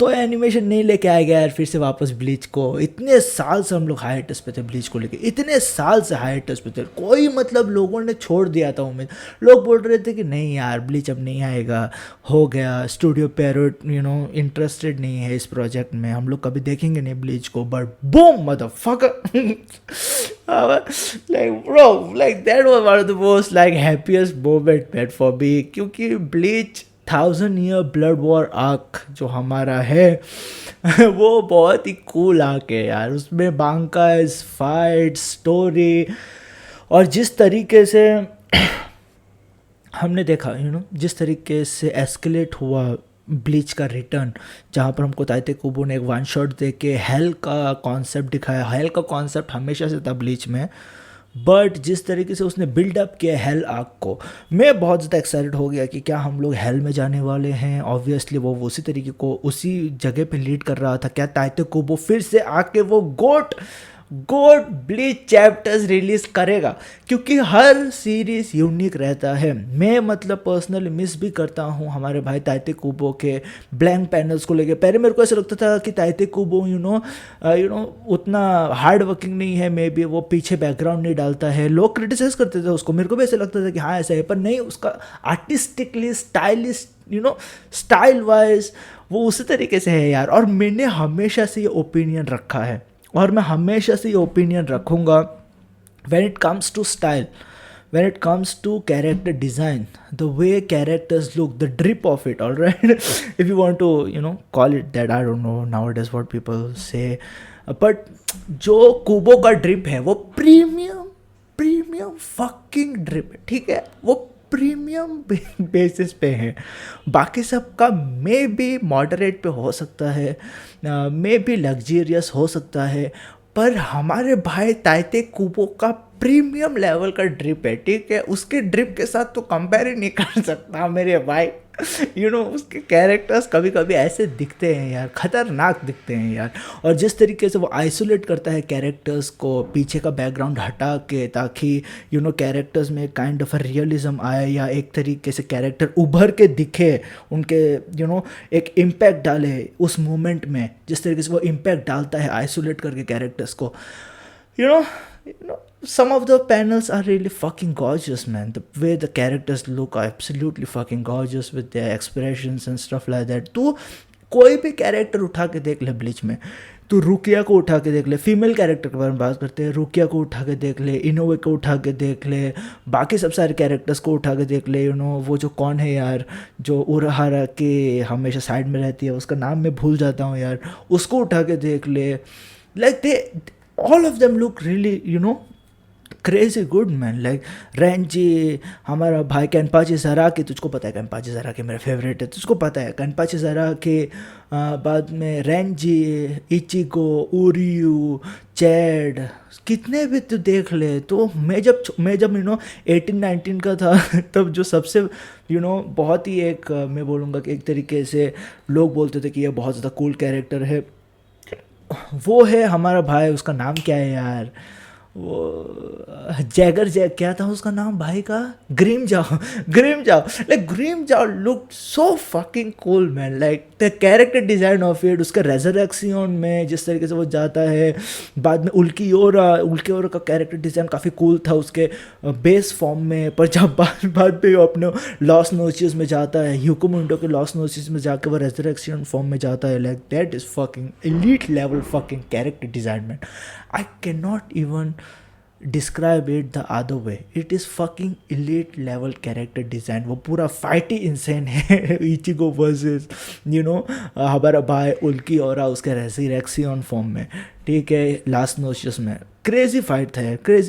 तो एनिमेशन नहीं लेके आएगा यार फिर से वापस ब्लीच को। इतने साल से हम लोग हाइटस पे थे ब्लीच को लेके, इतने साल से हाइटस पे थे, कोई मतलब लोगों ने छोड़ दिया था उम्मीद। लोग बोल रहे थे कि नहीं यार ब्लीच अब नहीं आएगा, हो गया, स्टूडियो पैरोट इंटरेस्टेड नहीं है इस प्रोजेक्ट में, हम लोग कभी देखेंगे नहीं ब्लीच को। But boom motherfucker like bro, like that was one of the most like happiest moment man for me, क्योंकि Bleach 1000 year blood war arc जो हमारा है वो बहुत ही कूल आर्क है यार। उसमें बांकास फाइट स्टोरी और जिस तरीके से हमने देखा जिस तरीके से एस्केलेट हुआ ब्लीच का रिटर्न, जहाँ पर हमको ताइते कुबो ने एक वन शॉट दे के हेल का कॉन्सेप्ट दिखाया। हेल का कॉन्सेप्ट हमेशा से था ब्लीच में, बट जिस तरीके से उसने बिल्डअप किया हेल आर्क को, मैं बहुत ज़्यादा एक्साइटेड हो गया कि क्या हम लोग हेल में जाने वाले हैं। ऑब्वियसली वो उसी तरीके को उसी जगह पे लीड कर रहा था। क्या ताइते कुबो फिर से आके वो गोट ब्लीच चैप्टर्स रिलीज करेगा, क्योंकि हर सीरीज यूनिक रहता है। मैं मतलब पर्सनली मिस भी करता हूँ हमारे भाई ताइते कुबो के ब्लैंक पैनल्स को लेके। पहले मेरे को ऐसा लगता था कि ताइते कुबो उतना हार्ड वर्किंग नहीं है, मे बी वो पीछे बैकग्राउंड नहीं डालता है, लोग क्रिटिसाइज करते थे उसको। मेरे को भी ऐसा लगता था कि हाँ ऐसा है, पर नहीं, उसका आर्टिस्टिकली स्टाइल वाइज वो उसी तरीके से है यार। और मैंने हमेशा से ये ओपिनियन रखा है और मैं हमेशा से ये ओपिनियन रखूँगा, when it comes to style, when it comes to character design, the way characters look, the drip of it, all right? If you want to call it that, I don't know nowadays what people say, but जो कुबो का drip है वो premium fucking drip है, ठीक है? वो premium basis पे है। बाकी सब का मे बी मॉडरेट पे हो सकता है, मे बी लग्जरियस हो सकता है, पर हमारे भाई ताइते कुबो का प्रीमियम लेवल का ड्रिप है, ठीक है? उसके ड्रिप के साथ तो कंपेयर ही नहीं कर सकता मेरे भाई। उसके कैरेक्टर्स कभी कभी ऐसे दिखते हैं यार, खतरनाक दिखते हैं यार। और जिस तरीके से वो आइसोलेट करता है कैरेक्टर्स को पीछे का बैकग्राउंड हटा के, ताकि कैरेक्टर्स में काइंड ऑफ अ रियलिज्म आए, या एक तरीके से कैरेक्टर उभर के दिखे, उनके एक इम्पैक्ट डाले उस मोमेंट में, जिस तरीके से वो इम्पैक्ट डालता है आइसोलेट करके कैरेक्टर्स को। Some of the panels are really fucking gorgeous, man. The way the characters look are absolutely fucking gorgeous with their expressions and stuff like that. तू कोई भी कैरेक्टर उठा के देख ले ब्लीच में, तू रुकिया को उठा के देख ले, फीमेल कैरेक्टर के बारे में बात करते हैं, रुकिया को उठा के देख ले, इनोवे को उठा के देख ले, बाकी सब सारे कैरेक्टर्स को उठा के देख ले। वो जो कौन है यार जो उरहारा के हमेशा साइड में रहती है, उसका नाम मैं भूल जाता हूँ यार, उसको उठा के देख ले। Like they all of them look really crazy good man. Like Renzi, हमारा भाई कैनपाची ज़राकी, तुझको पता है कैनपाची ज़राकी मेरा फेवरेट है, तुझको पता है कैनपाची ज़राकी, बाद में रेंजी, इचिगो, उरियू, चैड, कितने भी तू देख ले। तो मैं जब 18-19 का था तब जो सबसे बहुत ही एक मैं बोलूँगा कि एक तरीके से लोग बोलते थे कि ये बहुत ज़्यादा कूल कैरेक्टर है, वो है हमारा भाई, उसका नाम क्या है यार, वो जैक क्या था उसका नाम भाई का, ग्रीम जाओ लाइक ग्रीम जाओ look so fucking cool man. Like the character design of it, उसका रेजरेक्शन में जिस तरीके से वो जाता है, बाद में उल्कीओरा का कैरेक्टर डिज़ाइन काफ़ी कूल था उसके बेस फॉर्म में, पर जब बाद में वो अपने लॉस नोचिस में जाता है, ह्यूकुमुंडो के लॉस नोचिस में जाकर वो रेजरेक्शन फॉर्म में जाता है, like that is fucking elite level fucking character design man. I cannot even describe it the other way. It is fucking elite level character design. वो पूरा फाइट ही इंसेन है Ichigo versus हमारा भाई उल्कीओरा उसके resurrection form में, ठीक है, last नोशियस में। क्रेजी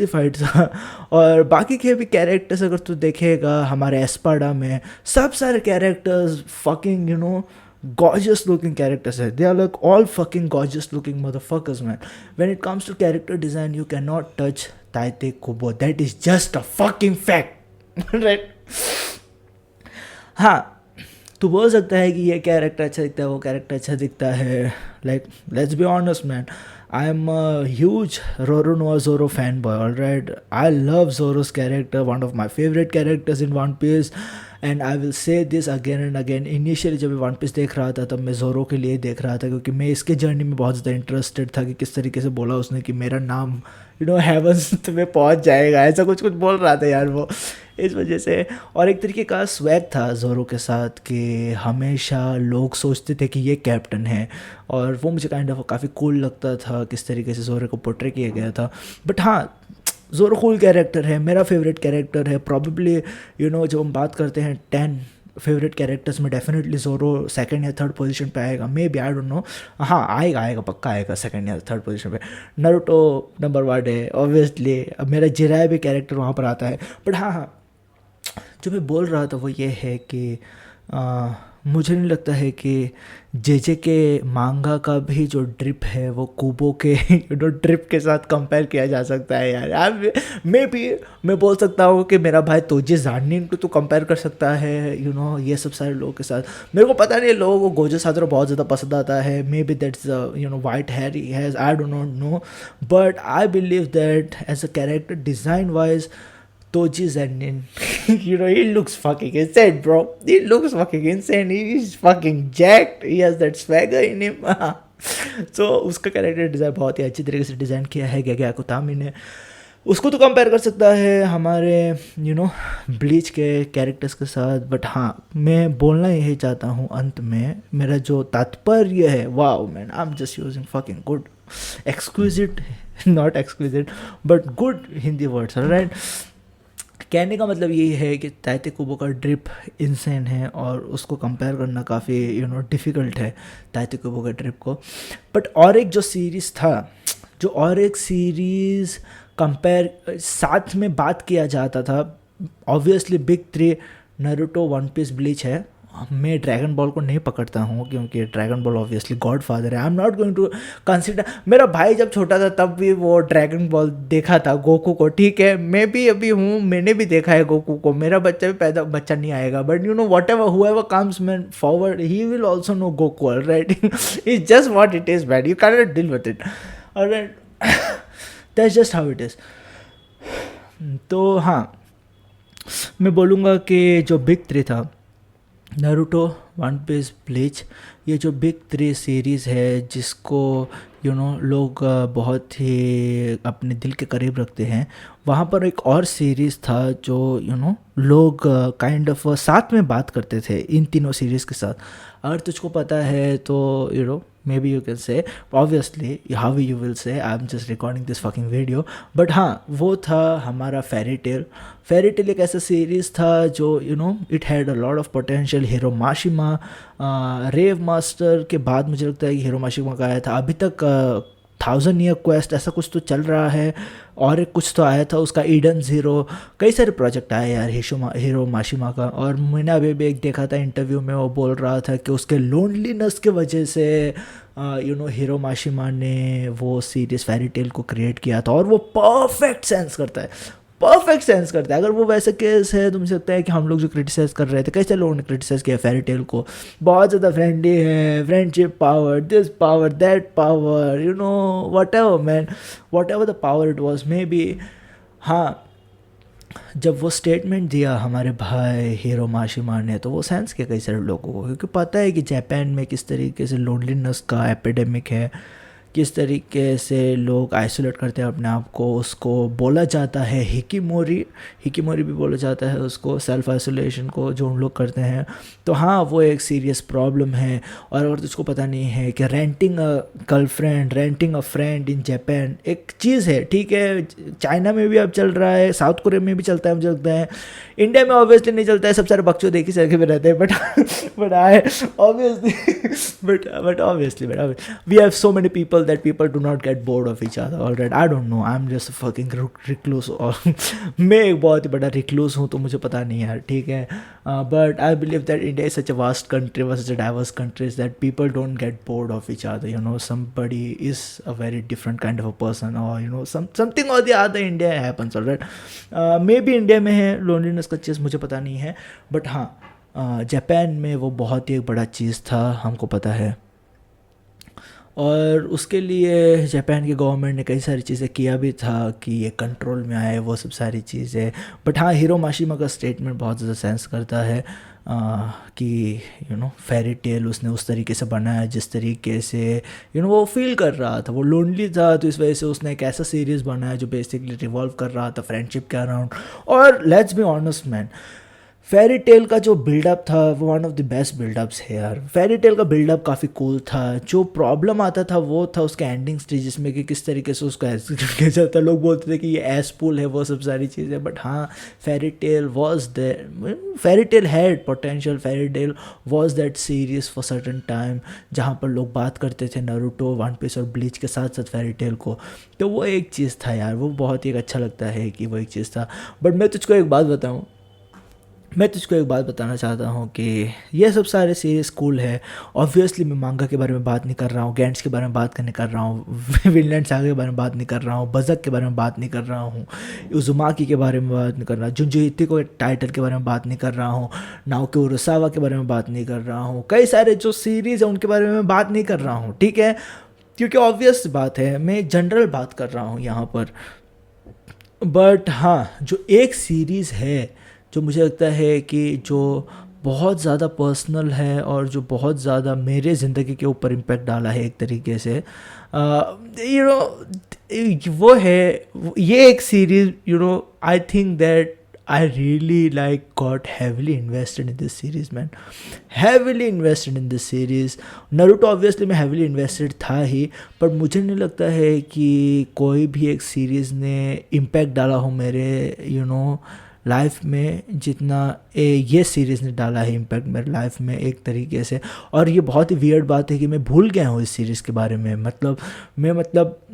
फाइट था। और बाकी के भी कैरेक्टर्स अगर तू देखेगा हमारे एस्पाडा में, सब सारे characters fucking gorgeous looking characters hai. They are like all fucking gorgeous looking motherfuckers man. When it comes to character design, you cannot touch Taite Kubo. That is just a fucking fact. Right? हाँ, तू बोल सकता है कि ये character अच्छा दिखता है, वो कैरेक्टर अच्छा दिखता है। Like, let's be honest man, I am a huge Roronoa Zoro fanboy, alright? I love Zoro's character, one of my favorite characters in One Piece. And I will say this again and again, initially जब मैं one piece देख रहा था तब मैं ज़ोरो के लिए देख रहा था, क्योंकि मैं इसके जर्नी में बहुत ज़्यादा इंटरेस्टेड था कि किस तरीके से बोला उसने कि मेरा नाम हेवंस में पहुंच जाएगा, ऐसा कुछ कुछ बोल रहा था यार वो, इस वजह से। और एक तरीके का स्वैग था ज़ोरो के साथ कि हमेशा लोग सोचते थे कि ये कैप्टन है, और वो मुझे काइंड ऑफ काफ़ी कूल लगता था किस तरीके से ज़ोरो को पोर्ट्रे किया गया था। बट हाँ, ज़ोरो कूल कैरेक्टर है, मेरा फेवरेट कैरेक्टर है प्रॉबेबली। जब हम बात करते हैं 10 फेवरेट कैरेक्टर्स में डेफिनेटली ज़ोरो सेकंड या थर्ड पोजीशन पे आएगा, may be, I don't no. हाँ, आएगा पक्का आएगा सेकंड या थर्ड पोजीशन पे। नारुतो नंबर 1 है ऑब्वियसली, अब मेरा जिराय भी कैरेक्टर वहाँ पर आता है। बट हाँ, जो मैं बोल रहा था वो ये है कि मुझे नहीं लगता है कि जेजे के मांगा का भी जो ड्रिप है वो कुबो के ड्रिप के साथ कंपेयर किया जा सकता है यार। मैं बोल सकता हूँ कि मेरा भाई तोजी जानिन को तो कंपेयर कर सकता है ये सब सारे लोगों के साथ। मेरे को पता नहीं, लोगों को गोजो सातोरु बहुत ज़्यादा पसंद आता है, maybe that's white hair he has, I don't know, but I believe that as a character design wise Toji Zenin, he looks fucking insane, bro. He looks fucking insane. He's fucking jacked. He has that swagger in him. So उसका character design बहुत ही अच्छी तरीके से design किया है गेगे अकुतामी ने। उसको तो कंपेयर कर सकता है हमारे ब्लीच के कैरेक्टर्स के साथ। बट हाँ, मैं बोलना यही चाहता हूँ अंत में, मेरा जो तात्पर्य है, wow man, I am just using fucking good exquisite, not exquisite but good Hindi words, right. कहने का मतलब यही है कि ताइते कुबो का ड्रिप इंसेन है और उसको कंपेयर करना काफ़ी डिफ़िकल्ट है ताइते कुबो का ड्रिप को। बट और एक जो सीरीज़ था, जो और एक सीरीज़ कंपेयर साथ में बात किया जाता था, obviously big 3 Naruto, One Piece, Bleach है। मैं ड्रैगन बॉल को नहीं पकड़ता हूँ क्योंकि Dragon Ball obviously godfather है। I am not going to consider. मेरा भाई जब छोटा था तब भी वो ड्रैगन बॉल देखा था, गोकू को, ठीक है। मैं भी अभी हूँ, मैंने भी देखा है गोकू को। मेरा बच्चा नहीं आएगा, but whatever whoever comes man forward, he will also know Goku, right. It's just what it is, man, you can not deal with it, alright. That's just how it is. तो हाँ, मैं बोलूँगा कि जो big 3 था, Naruto, One Piece, bleach, ये जो big 3 series है जिसको लोग बहुत ही अपने दिल के करीब रखते हैं, वहाँ पर एक और सीरीज़ था जो लोग काइंड ऑफ साथ में बात करते थे इन तीनों सीरीज़ के साथ। अगर तुझको पता है तो maybe you can say, obviously how you will say, I'm just recording this fucking video, but हाँ, वो था हमारा फेरी टेल। फेरी टेल एक ऐसा सीरीज़ था जो it had a lot of potential। Hiro Mashima, Rave Master के बाद मुझे लगता है कि हीरो माशिमा का आया था। अभी तक 1000 ईयर क्वेस्ट ऐसा कुछ तो चल रहा है, और एक कुछ तो आया था उसका, ईडन ज़ीरो, कई सारे प्रोजेक्ट आए यार हीरो माशिमा का। और मैंने अभी भी एक देखा था इंटरव्यू में, वो बोल रहा था कि उसके लोनलीनेस के वजह से हीरो माशिमा ने वो सीरीज़ फेरी टेल को क्रिएट किया था। और वो परफेक्ट सेंस करता है, परफेक्ट सेंस करता है। अगर वो वैसा केस है तो मुझे लगता है कि हम लोग जो क्रिटिसाइज़ कर रहे थे, कैसे लोगों ने क्रिटिसाइज़ किया फेरी टेल को, बहुत ज़्यादा फ्रेंडली है, friendship power, this power, that power, what ever man, whatever the power it was, may be. हाँ, जब वो स्टेटमेंट दिया हमारे भाई हीरो माशिमा ने, तो वो सेंस किया कई सारे लोगों को, क्योंकि पता है कि जापान में किस तरीके से लोनलीनेस का एपिडेमिक है, किस तरीके से लोग आइसोलेट करते हैं अपने आप को। उसको बोला जाता है हिकिमोरी भी बोला जाता है उसको, सेल्फ आइसोलेशन को जो उन लोग करते हैं। तो हाँ, वो एक सीरियस प्रॉब्लम है। और अगर तुझको पता नहीं है कि renting a girlfriend, renting a friend in Japan एक चीज़ है, ठीक है। चाइना में भी अब चल रहा है, साउथ कोरिया में भी चलता है मुझे लगता है, इंडिया में ऑब्वियसली नहीं चलता है, सब सारे बच्चों देखी सके में रहते हैं। But I obviously but obviously we have so many people that people do not get bored of each other, alright। I don't know, I'm just a fucking recluse, और मैं एक बहुत ही बड़ा recluse हूँ, तो मुझे पता नहीं यार, ठीक है। but I believe that India is such a vast country, such a diverse country, that people don't get bored of each other, somebody is a very different kind of a person, or something or the other India happens, alright। maybe India में है loneliness का चीज़, मुझे पता नहीं है, but हाँ, Japan में वो बहुत ही एक बड़ा चीज़ था, हमको पता है। और उसके लिए जापान की गवर्नमेंट ने कई सारी चीज़ें किया भी था कि ये कंट्रोल में आए, वो सब सारी चीज़ें। बट हाँ, हीरो माशिमा का स्टेटमेंट बहुत ज़्यादा सेंस करता है कि फेरी टेल उसने उस तरीके से बनाया जिस तरीके से वो फील कर रहा था, वो लोनली था, तो इस वजह से उसने एक ऐसा सीरीज़ बनाया जो बेसिकली रिवॉल्व कर रहा था फ्रेंडशिप के अराउंड। और let's be honest man, fairy tale का जो बिल्डअप था वो वन ऑफ द बेस्ट बिल्डअप्स है यार। फेरी टेल का बिल्डअप काफ़ी कूल था। जो प्रॉब्लम आता था वो था उसके एंडिंग स्टेज, जिसमें कि किस तरीके से उसको एग्जीक्यूट किया जाता है। लोग बोलते थे कि ये एस पुल है, वो सब सारी चीज़ें। बट हाँ, Fairy Tail was there, Fairy Tail had potential, Fairy Tail was that series for certain time जहाँ पर लोग बात करते थे नारुतो, वन पीस और ब्लीच के साथ साथ फेरी टेल को। तो वो एक चीज़ था यार, वो बहुत ही अच्छा लगता है कि वो एक चीज़ था। बट मैं तुझको एक बात बताना चाहता हूँ कि ये सब सारे सीरीज कूल है। ऑब्वियसली मैं मांगा के बारे में बात नहीं कर रहा हूँ, गैंट्स के बारे में बात करने कर रहा हूँ, विनलैंड सागा के बारे में बात नहीं कर रहा हूँ, बज़क के बारे में बात नहीं कर रहा हूँ, उज़ुमाकी के बारे में बात नहीं कर रहा हूँ, जुंजू इत्तिको टाइटल के बारे में बात नहीं कर रहा हूँ, नाओकी उरासावा के बारे में बात नहीं कर रहा हूँ। कई सारे जो सीरीज़ हैं उनके बारे में बात नहीं कर रहा हूँ, ठीक है, क्योंकि ऑब्वियस बात है, मैं जनरल बात कर रहा हूँ यहाँ पर। बट हाँ, जो एक सीरीज़ है जो मुझे लगता है कि जो बहुत ज़्यादा पर्सनल है और जो बहुत ज़्यादा मेरे ज़िंदगी के ऊपर इम्पैक्ट डाला है एक तरीके से, वो है ये एक series, I think that I really got heavily invested in this series, man. Heavily invested in this series. Naruto obviously मैं heavily invested था ही, पर मुझे नहीं लगता है कि कोई भी एक सीरीज़ ने इम्पैक्ट डाला हो मेरे लाइफ में जितना ये सीरीज़ ने डाला है इम्पैक्ट मेरे लाइफ में एक तरीके से। और ये बहुत ही वियर्ड बात है कि मैं भूल गया हूँ इस सीरीज़ के बारे में। मतलब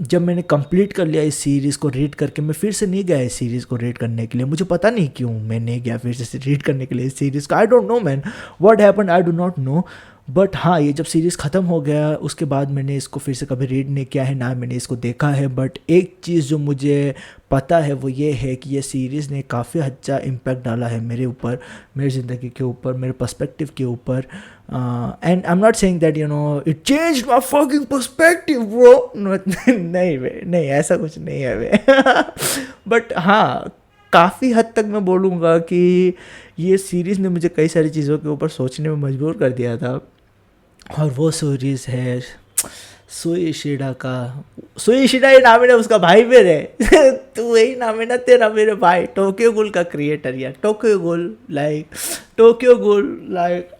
जब मैंने कंप्लीट कर लिया इस सीरीज़ को रीड करके, मैं फिर से नहीं गया इस सीरीज़ को रीड करने के लिए। मुझे पता नहीं क्यों मैं नहीं गया फिर से रीड करने के लिए इस सीरीज़ को। आई don't know man, what happened, I do not know. But हाँ, ये जब सीरीज़ ख़त्म हो गया उसके बाद मैंने इसको फिर से कभी रीड नहीं किया है, ना मैंने इसको देखा है। बट एक चीज़ जो मुझे पता है वो ये है कि ये सीरीज़ ने काफ़ी अच्छा इम्पैक्ट डाला है मेरे ऊपर, मेरी ज़िंदगी के ऊपर, मेरे पर्सपेक्टिव के ऊपर। And I am not saying that it change my fucking perspective bro, नहीं वे, नहीं, ऐसा कुछ नहीं है वे। बट हाँ, काफ़ी हद तक मैं बोलूँगा कि ये सीरीज़ ने मुझे कई सारी चीज़ों के ऊपर सोचने में मजबूर कर दिया था। और वो सीरीज़ है सुइशिडा का। सुइशिडा ये नाम है ना उसका भाई मेरे। तू वही नाम है ना तेरा मेरे भाई, टोक्यो गूल का क्रिएटर यार। Tokyo Ghoul like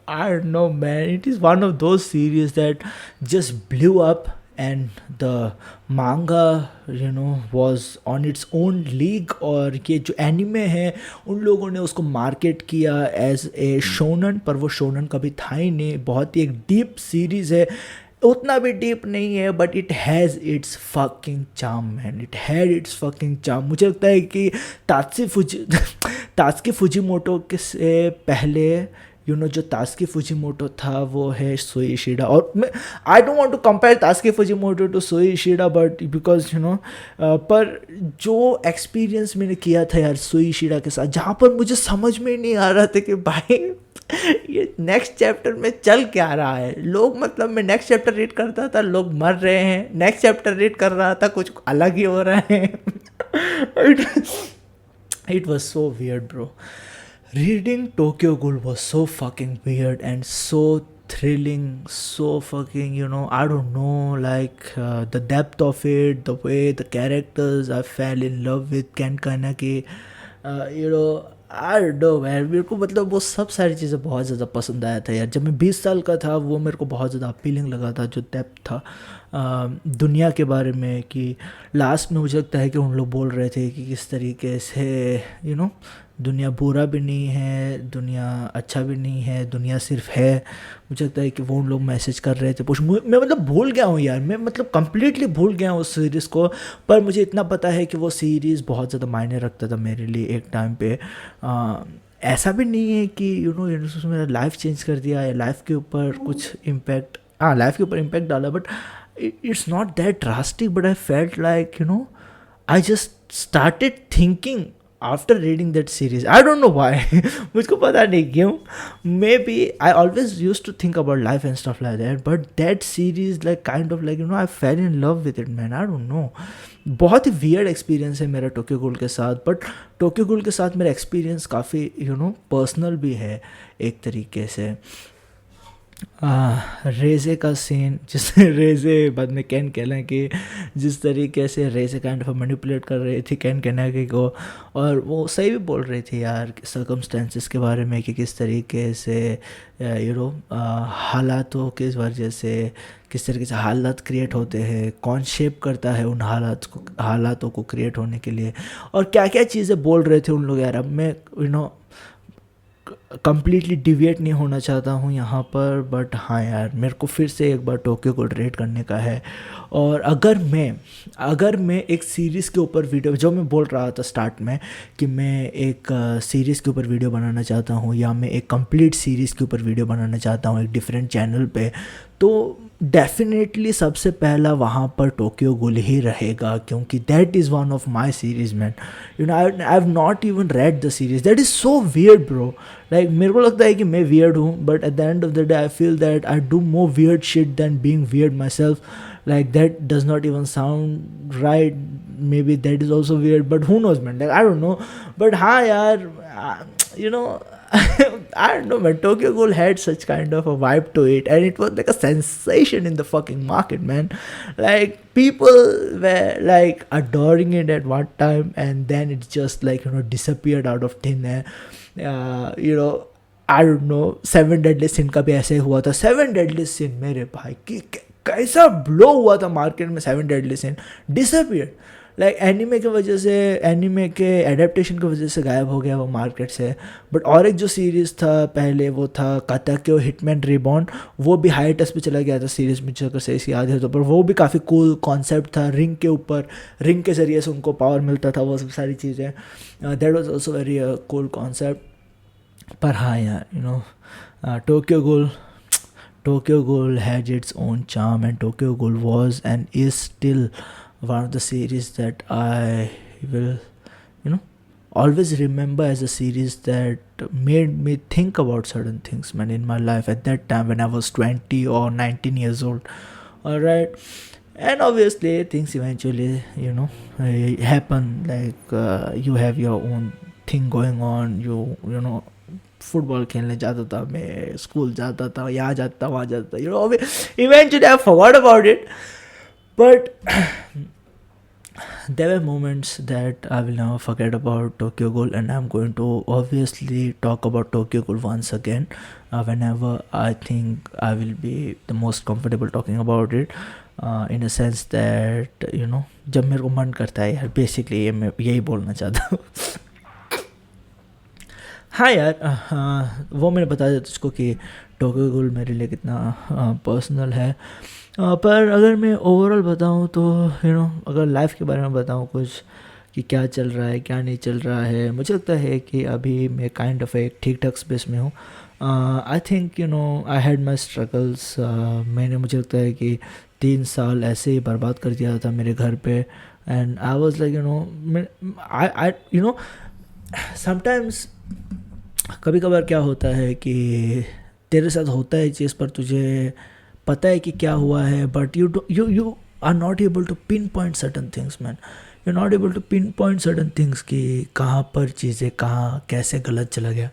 I don't know man, it is one of those series that just blew up and the manga was on its own league. और ये जो एनिमे है उन लोगों ने उसको मार्केट किया एज ए शोनन, पर वो शोनन कभी था ही नहीं। बहुत ही एक डीप सीरीज़ है, उतना भी डीप नहीं है, but it has its fucking charm man, it had it's fucking charm. मुझे लगता है कि तात्सुकी फुजिमोटो के से पहले जो तात्सुकी फुजिमोटो था वो है सुइशिडा। और मैं I don't want to compare Tatsuki Fujimoto to Sui Ishida, but because पर जो एक्सपीरियंस मैंने किया था यार सुइशिडा के साथ, जहाँ पर मुझे समझ में नहीं आ रहा था कि भाई ये नेक्स्ट चैप्टर में चल क्या रहा है। लोग मैं नेक्स्ट चैप्टर रीड करता था, लोग मर रहे हैं, नेक्स्ट चैप्टर रीड कर रहा था, कुछ अलग ही हो रहा है। It was so weird bro. Reading Tokyo Ghoul was so fucking weird and so thrilling, so fucking, I don't know, the depth of it, the way the characters I fell in love with Ken Kaneki, I don't know man, मेरे को वो सब सारी चीज़ें बहुत ज़्यादा पसंद आया था यार। जब मैं 20 साल का था वो मेरे को बहुत ज़्यादा अपीलिंग लगा था, जो डेप्थ था दुनिया के बारे में। कि लास्ट में मुझे लगता है कि उन लोग बोल रहे थे कि किस तरीके से दुनिया बुरा भी नहीं है, दुनिया अच्छा भी नहीं है, दुनिया सिर्फ है। मुझे लगता है कि वो उन लोग मैसेज कर रहे थे। मैं भूल गया हूँ यार, मैं कम्प्लीटली भूल गया हूँ उस सीरीज़ को। पर मुझे इतना पता है कि वो सीरीज़ बहुत ज़्यादा मायने रखता था मेरे लिए एक टाइम पे। ऐसा भी नहीं है कि उसने मेरा लाइफ चेंज कर दिया या लाइफ के ऊपर कुछ इम्पैक्ट, लाइफ के ऊपर इम्पैक्ट डाला, but it's not that drastic. But I felt like I just started thinking after reading that series, I don't know why, मुझको पता नहीं क्यों, maybe I always use to think about life and stuff like that, but that series like kind of like I fell in love with it man, I don't know. बहुत ही weird experience है मेरा Tokyo गूल के साथ, but Tokyo गूल के साथ मेरा experience काफ़ी पर्सनल भी है एक तरीके से। रेज़े का सीन, जिससे रेज़े बाद में कैन कहना कि जिस तरीके से रेज़े काइंड ऑफ मैनिपुलेट कर रही थी कैन कहना को, और वो सही भी बोल रही थी यार सर्कमस्टेंसेस के बारे में कि किस तरीके से हालातों की वजह से किस तरीके से हालात क्रिएट होते हैं, कौन शेप करता है उन हालातों को क्रिएट होने के लिए, और क्या क्या चीज़ें बोल रहे थे उन लोग यार। अब मैं कंप्लीटली डिविएट नहीं होना चाहता हूँ यहाँ पर, बट हाँ यार मेरे को फिर से एक बार टोक्यो को रेट करने का है। और अगर मैं एक सीरीज़ के ऊपर वीडियो, जो मैं बोल रहा था स्टार्ट में कि मैं एक सीरीज़ के ऊपर वीडियो बनाना चाहता हूँ, या मैं एक कंप्लीट सीरीज़ के ऊपर वीडियो बनाना चाहता हूँ एक डिफरेंट चैनल पे, तो डेफिनेटली सबसे पहला वहाँ पर टोक्यो गूल ही रहेगा, क्योंकि that is one of my series man. I have not even read the series, that is so weird bro. Like मेरे को लगता है कि मैं वियर्ड हूँ, but at the end of the day I feel that I do more weird shit than being weird myself. Like that does not even sound right, maybe that is also weird, but who knows man, like I don't know, but हाँ यार I don't know man, Tokyo Ghoul had such kind of a vibe to it, and it was like a sensation in the fucking market man. Like people were like adoring it at one time, and then it just like disappeared out of thin air. I don't know, 7 Deadly Sin का भी ऐसे ही हुआ था। 7 Deadly Sin मेरे भाई की कैसा blow हुआ था मार्केट में। 7 Deadly Sin disappeared, like anime की वजह से, एनिमे के एडेप्टेशन की वजह से गायब हो गया वो मार्केट से। बट और एक जो सीरीज़ था पहले, वो था काताक्यो हिटमैन रिबॉर्न, वो भी हाइटस पे चला गया था सीरीज़ में, अगर सही से याद है तो। पर वो भी काफ़ी कूल कॉन्सेप्ट था, रिंग के ऊपर, रिंग के ज़रिए से उनको पावर मिलता था, वो सब सारी चीज़ें। That was also very cool concept. पर हाँ यार Tokyo Ghoul had its own charm, and Tokyo Ghoul was and is still one of the series that I will, always remember as a series that made me think about certain things, man, in my life at that time when I was 20 or 19 years old. All right. And obviously things eventually, happen, like you have your own thing going on, you know football खेलने जाता था, मैं school जाता था, यहाँ जाता था, वहाँ जाता था, eventually I forgot about it, but there were moments that I will never forget about Tokyo Ghoul, and I'm going to obviously talk about Tokyo Ghoul once again whenever I think I will be the most comfortable talking about it, in a sense that जब मेरे को मन करता है यार, basically ये मैं यही बोलना चाहता हूँ। हाँ यार, वो मैंने बता दिया तुझको कि टोक्यो गूल मेरे लिए कितना पर्सनल है। पर अगर मैं ओवरऑल बताऊँ तो अगर लाइफ के बारे में बताऊँ कुछ, कि क्या चल रहा है क्या नहीं चल रहा है, मुझे लगता है कि अभी मैं काइंड ऑफ एक ठीक ठाक स्पेस में हूँ। आई think I had my struggles. मैंने, मुझे लगता है कि 3 साल ऐसे ही बर्बाद कर दिया था मेरे घर पे, and I was like I sometimes, कभी कभार क्या होता है कि तेरे साथ होता है चीज़, पर तुझे पता है कि क्या हुआ है, but you are not able to pinpoint certain things man, you not able to pinpoint certain things कि कहाँ पर चीज़ें कहाँ कैसे गलत चला गया।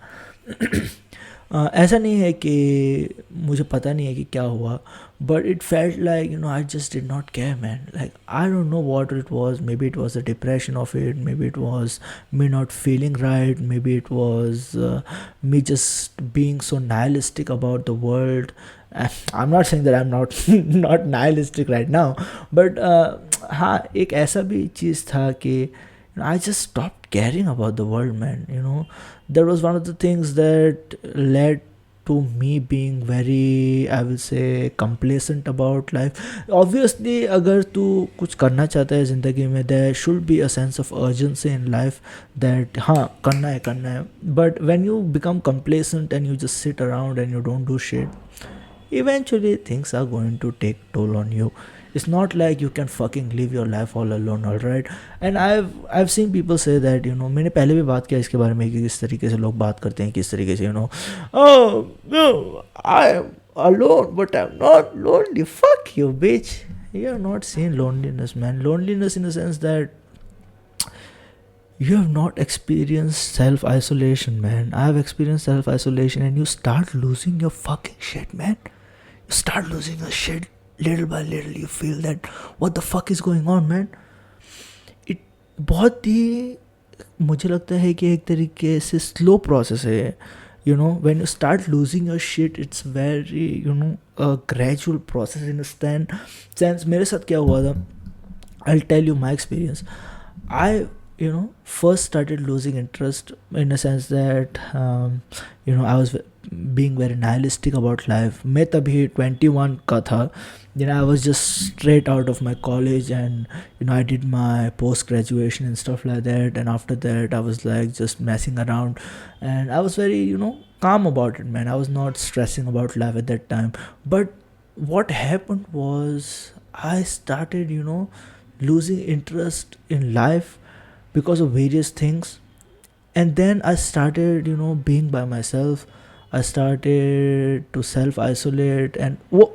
ऐसा नहीं है कि मुझे पता नहीं है कि क्या हुआ, but it felt like I just did not care man, like I don't know what it was, maybe it was the depression of it, maybe it was me not feeling right, maybe it was me just being so nihilistic about the world. I'm not saying that I'm not nihilistic right now, but हाँ, एक ऐसा भी चीज़ था कि I just stopped caring about the world man. That was one of the things that led to me being very, I will say, complacent about life. Obviously अगर तू कुछ करना चाहता है ज़िंदगी में, there should be a sense of urgency in life that हाँ करना है, but when you become complacent and you just sit around and you don't do shit, eventually things are going to take toll on you, It's not like you can fucking live your life all alone, all right? And I've seen people say that, you know, मैंने पहले भी बात किया इसके बारे में कि किस तरीके से लोग बात करते हैं, किस तरीके से, you know, oh no, I am alone but I'm not lonely. Fuck you, bitch. You have not seen loneliness, man. Loneliness in the sense that you have not experienced self isolation, man. I have experienced self isolation, and you start losing your fucking shit, man. You start losing your shit little by little. You feel that what the fuck is going on, man. It बहुत ही मुझे लगता है कि एक तरीके से slow process है. You know, when you start losing your shit, it's very, you know, a gradual process in a sense. मेरे साथ क्या हुआ था? I'll tell you my experience. I, you know, first started losing interest in a sense that, you know, I was being very nihilistic about life. मैं तभी 21 का था. You know, I was just straight out of my college, and you know, I did my post graduation and stuff like that, and after that I was like just messing around, and I was very, you know, calm about it, man. I was not stressing about life at that time. But what happened was I started, you know, losing interest in life because of various things. And then I started, you know, being by myself. I started to self isolate, and वो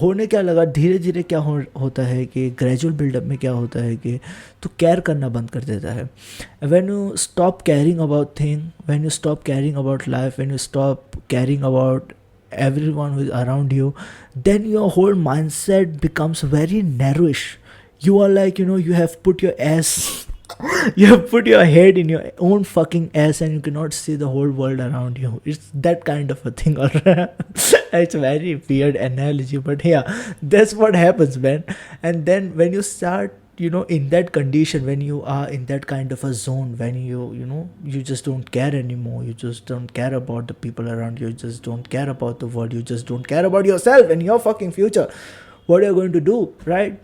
होने क्या लगा, धीरे धीरे क्या होता है कि ग्रेजुअल बिल्डअप में क्या होता है कि तो केयर करना बंद कर देता है. When you stop caring about thing, when you stop caring about life, when you stop caring about everyone who is around you, then your whole mindset becomes very narrowish. You are like, you know, you have put your ass you have put your head in your own fucking ass, and you cannot see the whole world around you. It's that kind of a thing. It's a very weird analogy, but yeah, that's what happens, man. And then when you start, you know, in that condition, when you are in that kind of a zone, when you know, you just don't care anymore, you just don't care about the people around you, you just don't care about the world, you just don't care about yourself and your fucking future, what are you going to do, right?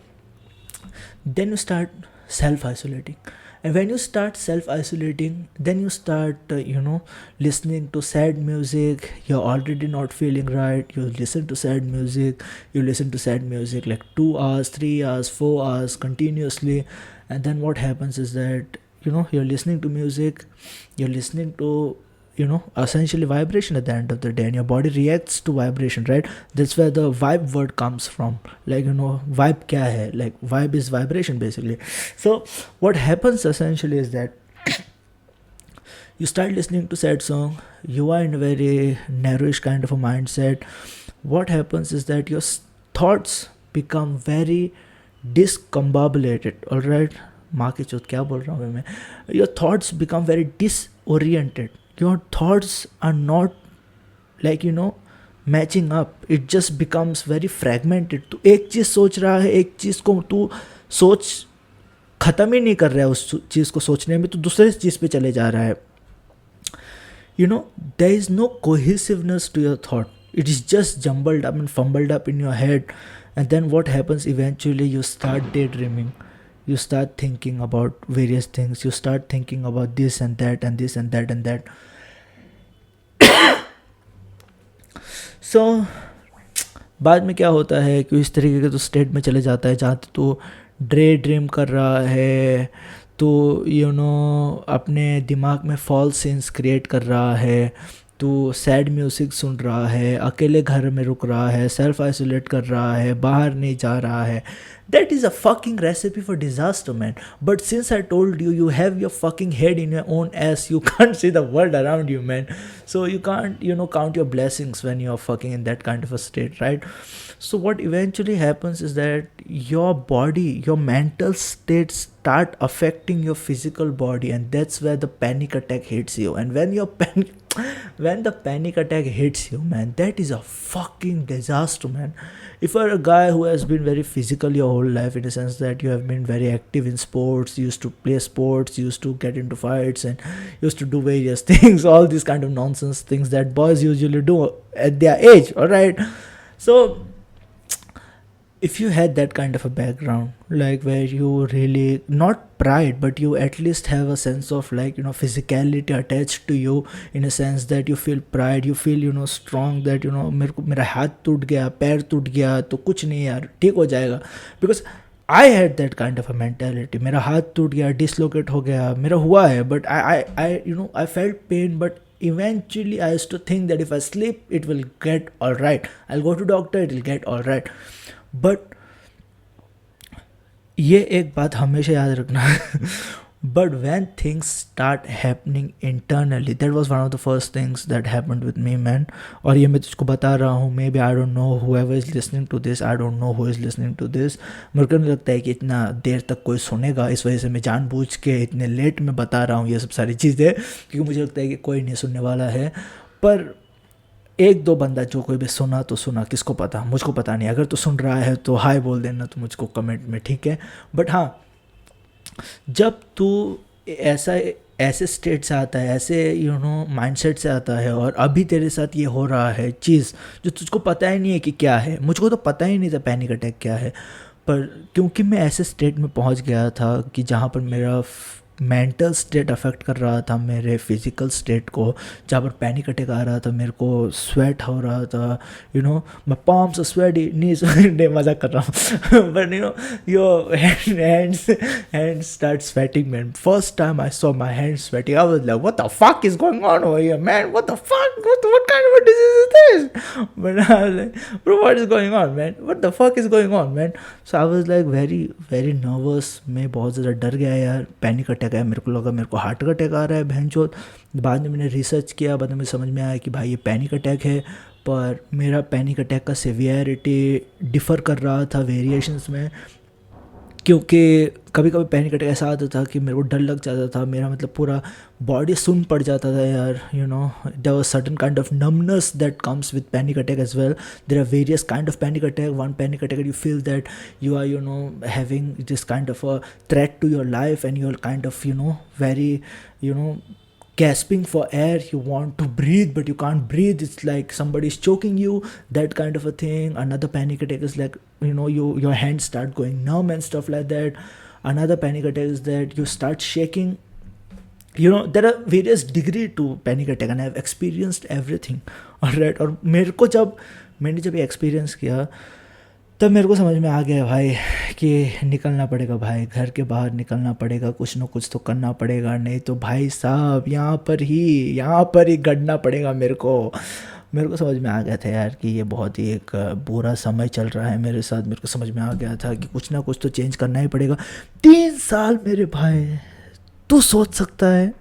Then you start self-isolating. And when you start self-isolating, then you start, you know, listening to sad music. You're already not feeling right, you listen to sad music. You listen to sad music like 2 hours, 3 hours, 4 hours continuously. And then what happens is that, you know, you're listening to music, you're listening to, you know, essentially vibration at the end of the day, and your body reacts to vibration, right? That's where the vibe word comes from. Like, you know, vibe kya hai? Like, vibe is vibration basically. So what happens essentially is that you start listening to sad song, you are in a very narrowish kind of a mindset. What happens is that your thoughts become very discombobulated, all right? माँ की चौथ क्या बोल रहा हूँ मैं. Your thoughts become very disoriented. Your thoughts are not, like, you know, matching up. It just becomes very fragmented. तू एक चीज़ सोच रहा है, एक चीज़ को तू सोच ख़त्म ही नहीं कर रहा है उस चीज़ को सोचने में, तो दूसरे चीज़ पे चले जा रहा है. You know, there is no cohesiveness to your thought. It is just jumbled up and fumbled up in your head. And then what happens eventually, you start daydreaming. You start thinking about various things. You start thinking about this and that and this and that and that. So बाद में क्या होता है कि इस तरीके के तो स्टेट में चले जाता है जहाँ तो ड्रे ड्रीम कर रहा है, तो यू नो अपने दिमाग में फॉल्स सीन्स क्रिएट कर रहा है, तो सैड म्यूज़िक सुन रहा है, अकेले घर में रुक रहा है, सेल्फ आइसोलेट कर रहा है, बाहर नहीं जा रहा है. That is a fucking recipe for disaster, man. But since I told you, you have your fucking head in your own ass, you can't see the world around you, man. So you can't, you know, count your blessings when you're fucking in that kind of a state, right? So what eventually happens is that your body, your mental state start affecting your physical body, and that's where the panic attack hits you. And when when the panic attack hits you, man, that is a fucking disaster, man. If you're a guy who has been very physical your whole life, in the sense that you have been very active in sports, used to play sports, used to get into fights, and used to do various things, all these kind of nonsense things that boys usually do at their age, all right? So if you had that kind of a background, like where you really not pride, but you at least have a sense of, like, physicality attached to you, in a sense that you feel pride, you feel, strong, that मेरे को मेरा हाथ टूट गया, पैर टूट गया तो कुछ नहीं यार, ठीक हो जाएगा. Because I had that kind of a mentality. मेरा हाथ टूट गया, डिसलोकेट हो गया, मेरा हुआ है, but I I felt pain, but eventually I used to think that if I sleep it will get all right, I'll go to doctor, it will get all right. But ये एक बात हमेशा याद रखना. But when things start happening internally, that was one of the first things that happened with me man. और ये मैं तुझको बता रहा हूँ, maybe I don't know whoever is listening to this, I don't know who is listening to this. मेरे को नहीं लगता है कि इतना देर तक कोई सुनेगा, इस वजह से मैं जानबूझ के इतने लेट में बता रहा हूँ ये सब सारी चीज़ें, क्योंकि मुझे लगता है कि कोई नहीं सुनने वाला है. पर एक दो बंदा जो कोई भी सुना तो सुना, किसको पता, मुझको पता नहीं. अगर तो सुन रहा है तो हाय बोल देना तो मुझको कमेंट में, ठीक है. बट हाँ, जब तू ऐसा ऐसे स्टेट से आता है, ऐसे माइंडसेट से आता है, और अभी तेरे साथ ये हो रहा है चीज़ जो तुझको पता ही नहीं है कि क्या है. मुझको तो पता ही नहीं था पैनिक अटैक क्या है, पर क्योंकि मैं ऐसे स्टेट में पहुंच गया था कि जहाँ पर मेरा मेंटल स्टेट अफेक्ट कर रहा था मेरे फिज़िकल स्टेट को, जहाँ पर पैनिक अटैक आ रहा था, मेरे को स्वेट हो रहा था, मैं palms are sweaty, knees नहीं, मजाक कर रहा हूँ. But your hands start sweating, man. First time I saw my hands sweating, I was like, what the fuck is going on over here, man? What the fuck, what kind of a disease is this? But I was like, bro, what is going on, man? What the fuck is going on, man? So I was like very very nervous. मैं बहुत ज़्यादा डर गया यार, panic attack है, मेरे को लगा मेरे को हार्ट अटैक आ रहा है बहनचोद. बाद में मैंने रिसर्च किया, बाद में मुझे समझ में आया कि भाई ये पैनिक अटैक है. पर मेरा पैनिक अटैक का सिवियरिटी डिफ़र कर रहा था वेरिएशंस में, क्योंकि कभी कभी पैनिक अटैक ऐसा आता था कि मेरे को डर लग जाता था, मेरा मतलब पूरा बॉडी सुन पड़ जाता था यार. There was certain kind of numbness that comes with panic attack as well. There are various kind of panic attack. One panic attack you feel that you are having this kind of a threat to your life, and you're kind of very gasping for air, you want to breathe but you can't breathe, it's like somebody's choking you, that kind of a thing. Another panic attack is like your hands start going numb and stuff like that. Another panic attack is that you start shaking. There are various degree to panic attack, and I've experienced everything. Alright, और मैंने जब experience किया तब मेरे को समझ में आ गया भाई कि निकलना पड़ेगा भाई, घर के बाहर निकलना पड़ेगा, कुछ ना कुछ तो करना पड़ेगा, नहीं तो भाई साहब यहाँ पर ही गड़ना पड़ेगा. मेरे को समझ में आ गया था यार कि ये बहुत ही एक बुरा समय चल रहा है मेरे साथ. मेरे को समझ में आ गया था कि कुछ ना कुछ तो चेंज करना ही पड़ेगा. 3 साल मेरे भाई, तू सोच सकता है,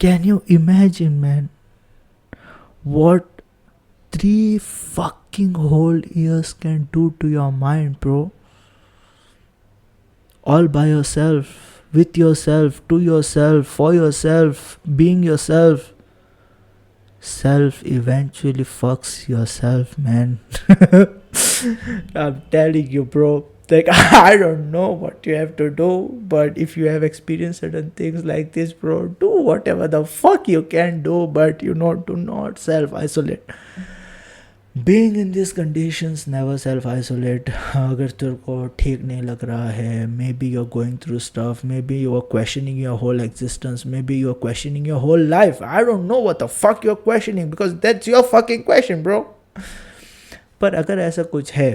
can you imagine man what 3 fucking whole years can do to your mind, bro? All by yourself, with yourself, to yourself, for yourself, being yourself. Self eventually fucks yourself, man. I'm telling you, bro. Like, I don't know what you have to do, but if you have experienced certain things like this, bro, do whatever the fuck you can do, but do not self-isolate. Being in these conditions, never self-isolate. अगर तेरे को ठीक नहीं लग रहा है, maybe you're going through stuff, maybe you are questioning your whole existence, maybe you are questioning your whole life. I don't know what the fuck you're questioning, because that's your fucking question, bro. पर अगर ऐसा कुछ है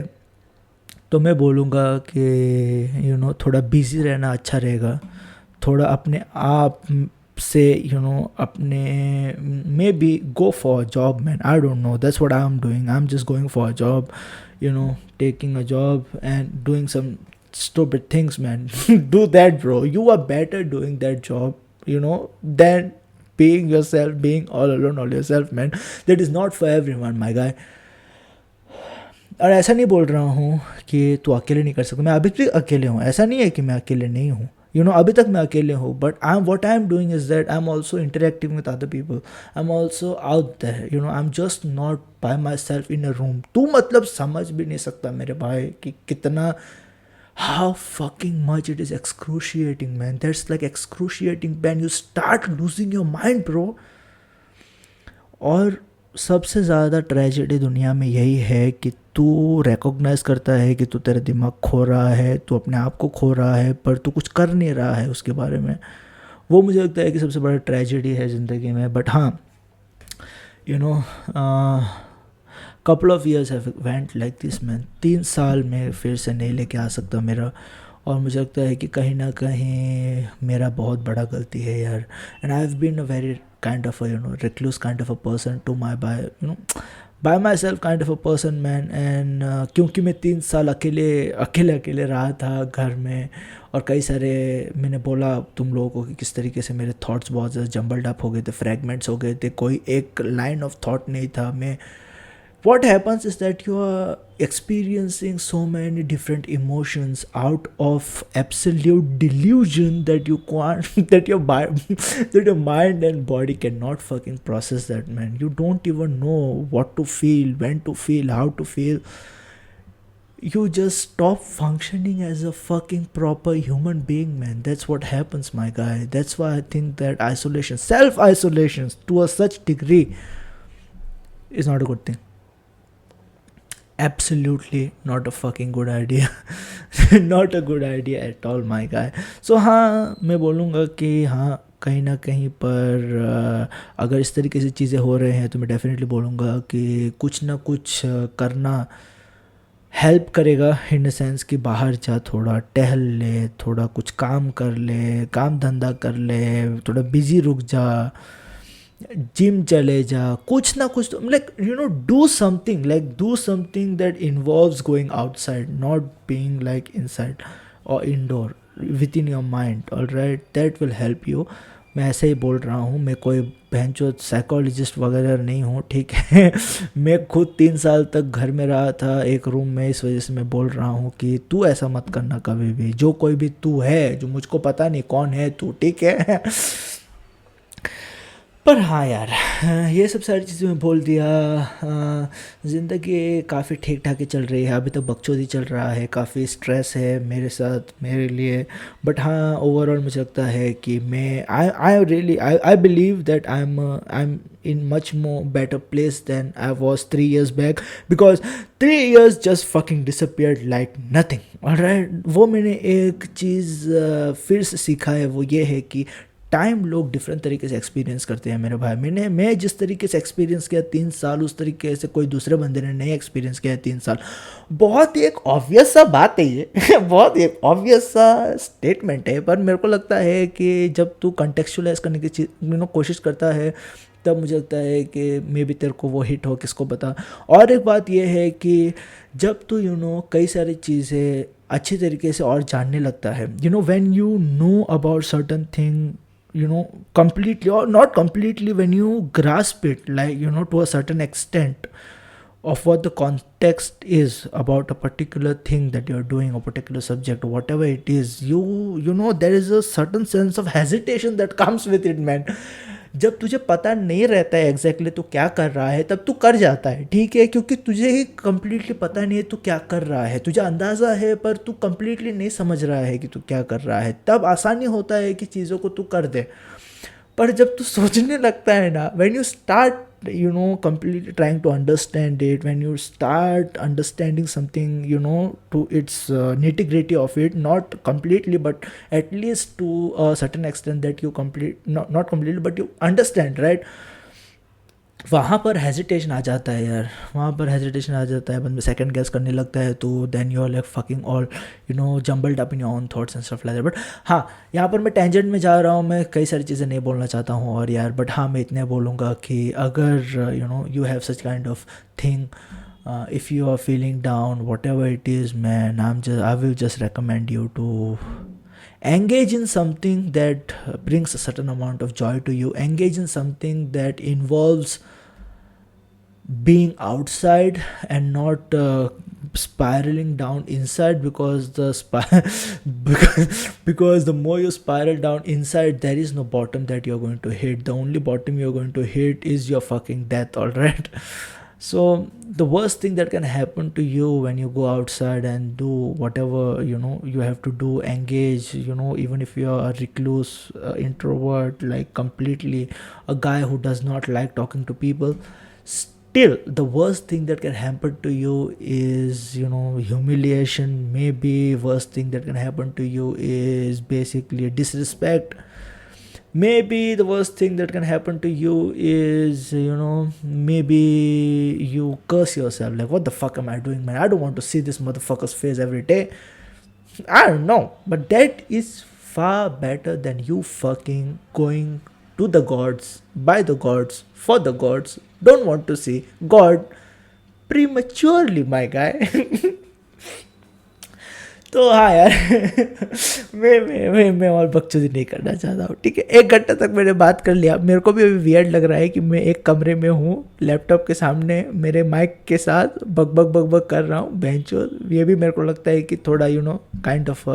तो मैं बोलूँगा कि थोड़ा बिजी रहना अच्छा रहेगा. थोड़ा अपने आप से अपने maybe go for a job, man. I don't know, that's what I'm doing. I'm just going for a job, taking a job and doing some stupid things, man. Do that, bro. You are better doing that job than being yourself, being all alone all yourself, man. That is not for everyone, my guy. और ऐसा नहीं बोल रहा हूँ कि तू अकेले नहीं कर सकता. मैं अभी भी अकेले हूँ, ऐसा नहीं है कि मैं अकेले नहीं हूँ. अभी तक मैं अकेले हूँ, but what I'm doing is that I'm also interacting with other people. I'm also out there. I'm just not by myself in a room. तू मतलब समझ भी नहीं सकता मेरे भाई कि कितना, how fucking much it is excruciating, man. That's like excruciating, man. You start losing your mind, bro. और सबसे ज़्यादा ट्रेजेडी दुनिया में यही है कि तू रिकॉग्नाइज करता है कि तू तेरा दिमाग खो रहा है, तू अपने आप को खो रहा है, पर तू कुछ कर नहीं रहा है उसके बारे में। वो मुझे लगता है कि सबसे बड़ा ट्रेजेडी है ज़िंदगी में। बट हाँ, you know, couple of years have went like this man. 3 साल में फिर से नहीं लेके आ सकता मेरा। और मुझे लगता है कि कहीं ना कहीं मेरा बहुत बड़ा गलती है यार। And I have been a very kind of recluse kind of a person to my by myself kind of a person man। And क्योंकि मैं 3 साल अकेले अकेले अकेले रहा था घर में, और कई सारे मैंने बोला तुम लोगों को कि किस तरीके से मेरे थॉट्स बहुत ज़्यादा जम्बल्ड अप हो गए थे, फ्रेगमेंट्स हो गए थे, कोई एक लाइन ऑफ थॉट नहीं था। मैं what happens is that you are experiencing so many different emotions out of absolute delusion that you can't that that your mind and body cannot fucking process that, man. You don't even know what to feel, when to feel, how to feel. You just stop functioning as a fucking proper human being, man. That's what happens, my guy. That's why I think that isolation, self isolation to a such degree, is not a good thing. Absolutely not a fucking good idea. Not a good idea at all, my guy. So हाँ, मैं बोलूँगा कि हाँ, कहीं ना कहीं पर अगर इस तरीके से चीज़ें हो रहे हैं तो मैं डेफिनेटली बोलूँगा कि कुछ ना कुछ करना हेल्प करेगा, इन द सेंस कि बाहर जा, थोड़ा टहल ले, थोड़ा कुछ काम कर ले, काम धंधा कर ले, थोड़ा बिजी रुक जा, जिम चले जा, कुछ ना कुछ, like do something that involves going outside, not being like inside और indoor with in your mind. All right, that will help you. मैं ऐसे ही बोल रहा हूँ, मैं कोई बहनचो साइकोलॉजिस्ट वगैरह नहीं हूँ, ठीक है। मैं खुद 3 साल तक घर में रहा था एक रूम में, इस वजह से मैं बोल रहा हूँ कि तू ऐसा मत करना कभी भी। जो कोई भी तू है, जो मुझको पता नहीं कौन है तू, ठीक है। पर हाँ यार, ये सब सारी चीज़ें मैं बोल दिया। ज़िंदगी काफ़ी ठीक ठाक ही चल रही है, अभी तक बकचोदी चल रहा है, काफ़ी स्ट्रेस है मेरे साथ, मेरे लिए। बट हाँ, ओवरऑल मुझे लगता है कि मैं I really I believe that I M in much more better place than I was 3 years back, because 3 years just fucking disappeared like nothing. Alright, वो मैंने एक चीज़ फिर से सीखा है, वो ये है कि टाइम लोग डिफरेंट तरीके से एक्सपीरियंस करते हैं मेरे भाई। मैं जिस तरीके से एक्सपीरियंस किया 3 साल, उस तरीके से कोई दूसरे बंदे ने नहीं एक्सपीरियंस किया 3 साल। बहुत ही एक ऑब्वियस सा बात है ये। बहुत ही एक ऑब्वियस सा स्टेटमेंट है, पर मेरे को लगता है कि जब तू कंटेक्चुअलाइज करने की कोशिश करता है, तब मुझे लगता है कि मे बी तेरे को वो हिट हो, किसको पता। और एक बात ये है कि जब तू कई सारी चीज़ें अच्छी तरीके से और जानने लगता है, when you know about certain thing, completely or not completely, when you grasp it, like, to a certain extent of what the context is about a particular thing that you're doing, a particular subject, whatever it is, there is a certain sense of hesitation that comes with it, man. जब तुझे पता नहीं रहता है exactly तू क्या कर रहा है, तब तू कर जाता है, ठीक है, क्योंकि तुझे ही कम्प्लीटली पता नहीं है तू क्या कर रहा है। तुझे अंदाज़ा है पर तू कम्प्लीटली नहीं समझ रहा है कि तू क्या कर रहा है, तब आसानी होता है कि चीज़ों को तू कर दे। पर जब तू सोचने लगता है ना, when you start completely trying to understand it, when you start understanding something to its nitty gritty of it, not completely but at least to a certain extent that you not completely but you understand, right? वहाँ पर hesitation आ जाता है यार, वहाँ पर hesitation आ जाता है, बंदा सेकंड गेस करने लगता है, तो then you are like fucking all jumbled up in your own thoughts and stuff like that. But हाँ, यहाँ पर मैं टेंजेंट में जा रहा हूँ, मैं कई सारी चीज़ें नहीं बोलना चाहता हूँ और यार, बट हाँ, मैं इतने बोलूँगा कि अगर you have such kind of thing, if you are feeling down, whatever it is, man, I will just recommend you to engage in something that brings a certain amount of joy to you. Engage in something that involves being outside and not spiraling down inside, because because the more you spiral down inside, there is no bottom that you're going to hit. The only bottom you're going to hit is your fucking death. All right. So the worst thing that can happen to you when you go outside and do whatever you have to do, engage, even if you're a recluse, introvert, like completely a guy who does not like talking to people, Still, the worst thing that can happen to you is, you know, humiliation. Maybe worst thing that can happen to you is basically disrespect. Maybe the worst thing that can happen to you is, you know, maybe you curse yourself like, what the fuck am I doing, man? I don't want to see this motherfucker's face every day. I don't know, but that is far better than you fucking going to the gods, by the gods, for the gods. Don't want to see God prematurely, my guy. तो हाँ यार, मैं और बकचोदी नहीं करना चाहता हूँ, ठीक है। 1 घंटा तक मैंने बात कर लिया, मेरे को भी अभी वियर्ड लग रहा है कि मैं एक कमरे में हूँ, लैपटॉप के सामने मेरे माइक के साथ बक बक बक बक कर रहा हूँ। बेंचो, ये भी मेरे को लगता है कि थोड़ा you know kind of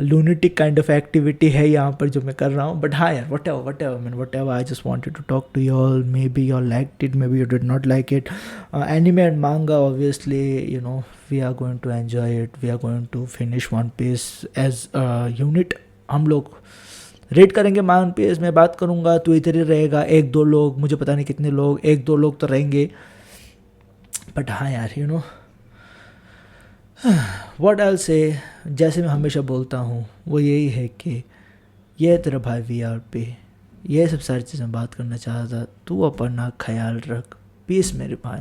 lunatic kind of activity है यहाँ पर जो मैं कर रहा हूँ। बट हाँ यार, whatever man, whatever, I just wanted to talk to you all. Maybe you all liked it, maybe you did not like it. Anime and manga, obviously, you know, we are going to enjoy it. We are going to finish One Piece as a unit. हम लोग red करेंगे one piece, मैं बात करूँगा, तू इधर ही रहेगा, 1-2 लोग, मुझे पता नहीं कितने लोग, 1-2 लोग तो रहेंगे। बट हाँ यार, यू नो व्हाट आई से, जैसे मैं हमेशा बोलता हूँ वो यही है कि ये तेरा भाई VRP, ये सब सारी चीज़ें बात करना चाहता, तू अपना ख्याल रख। पीस मेरे भाई।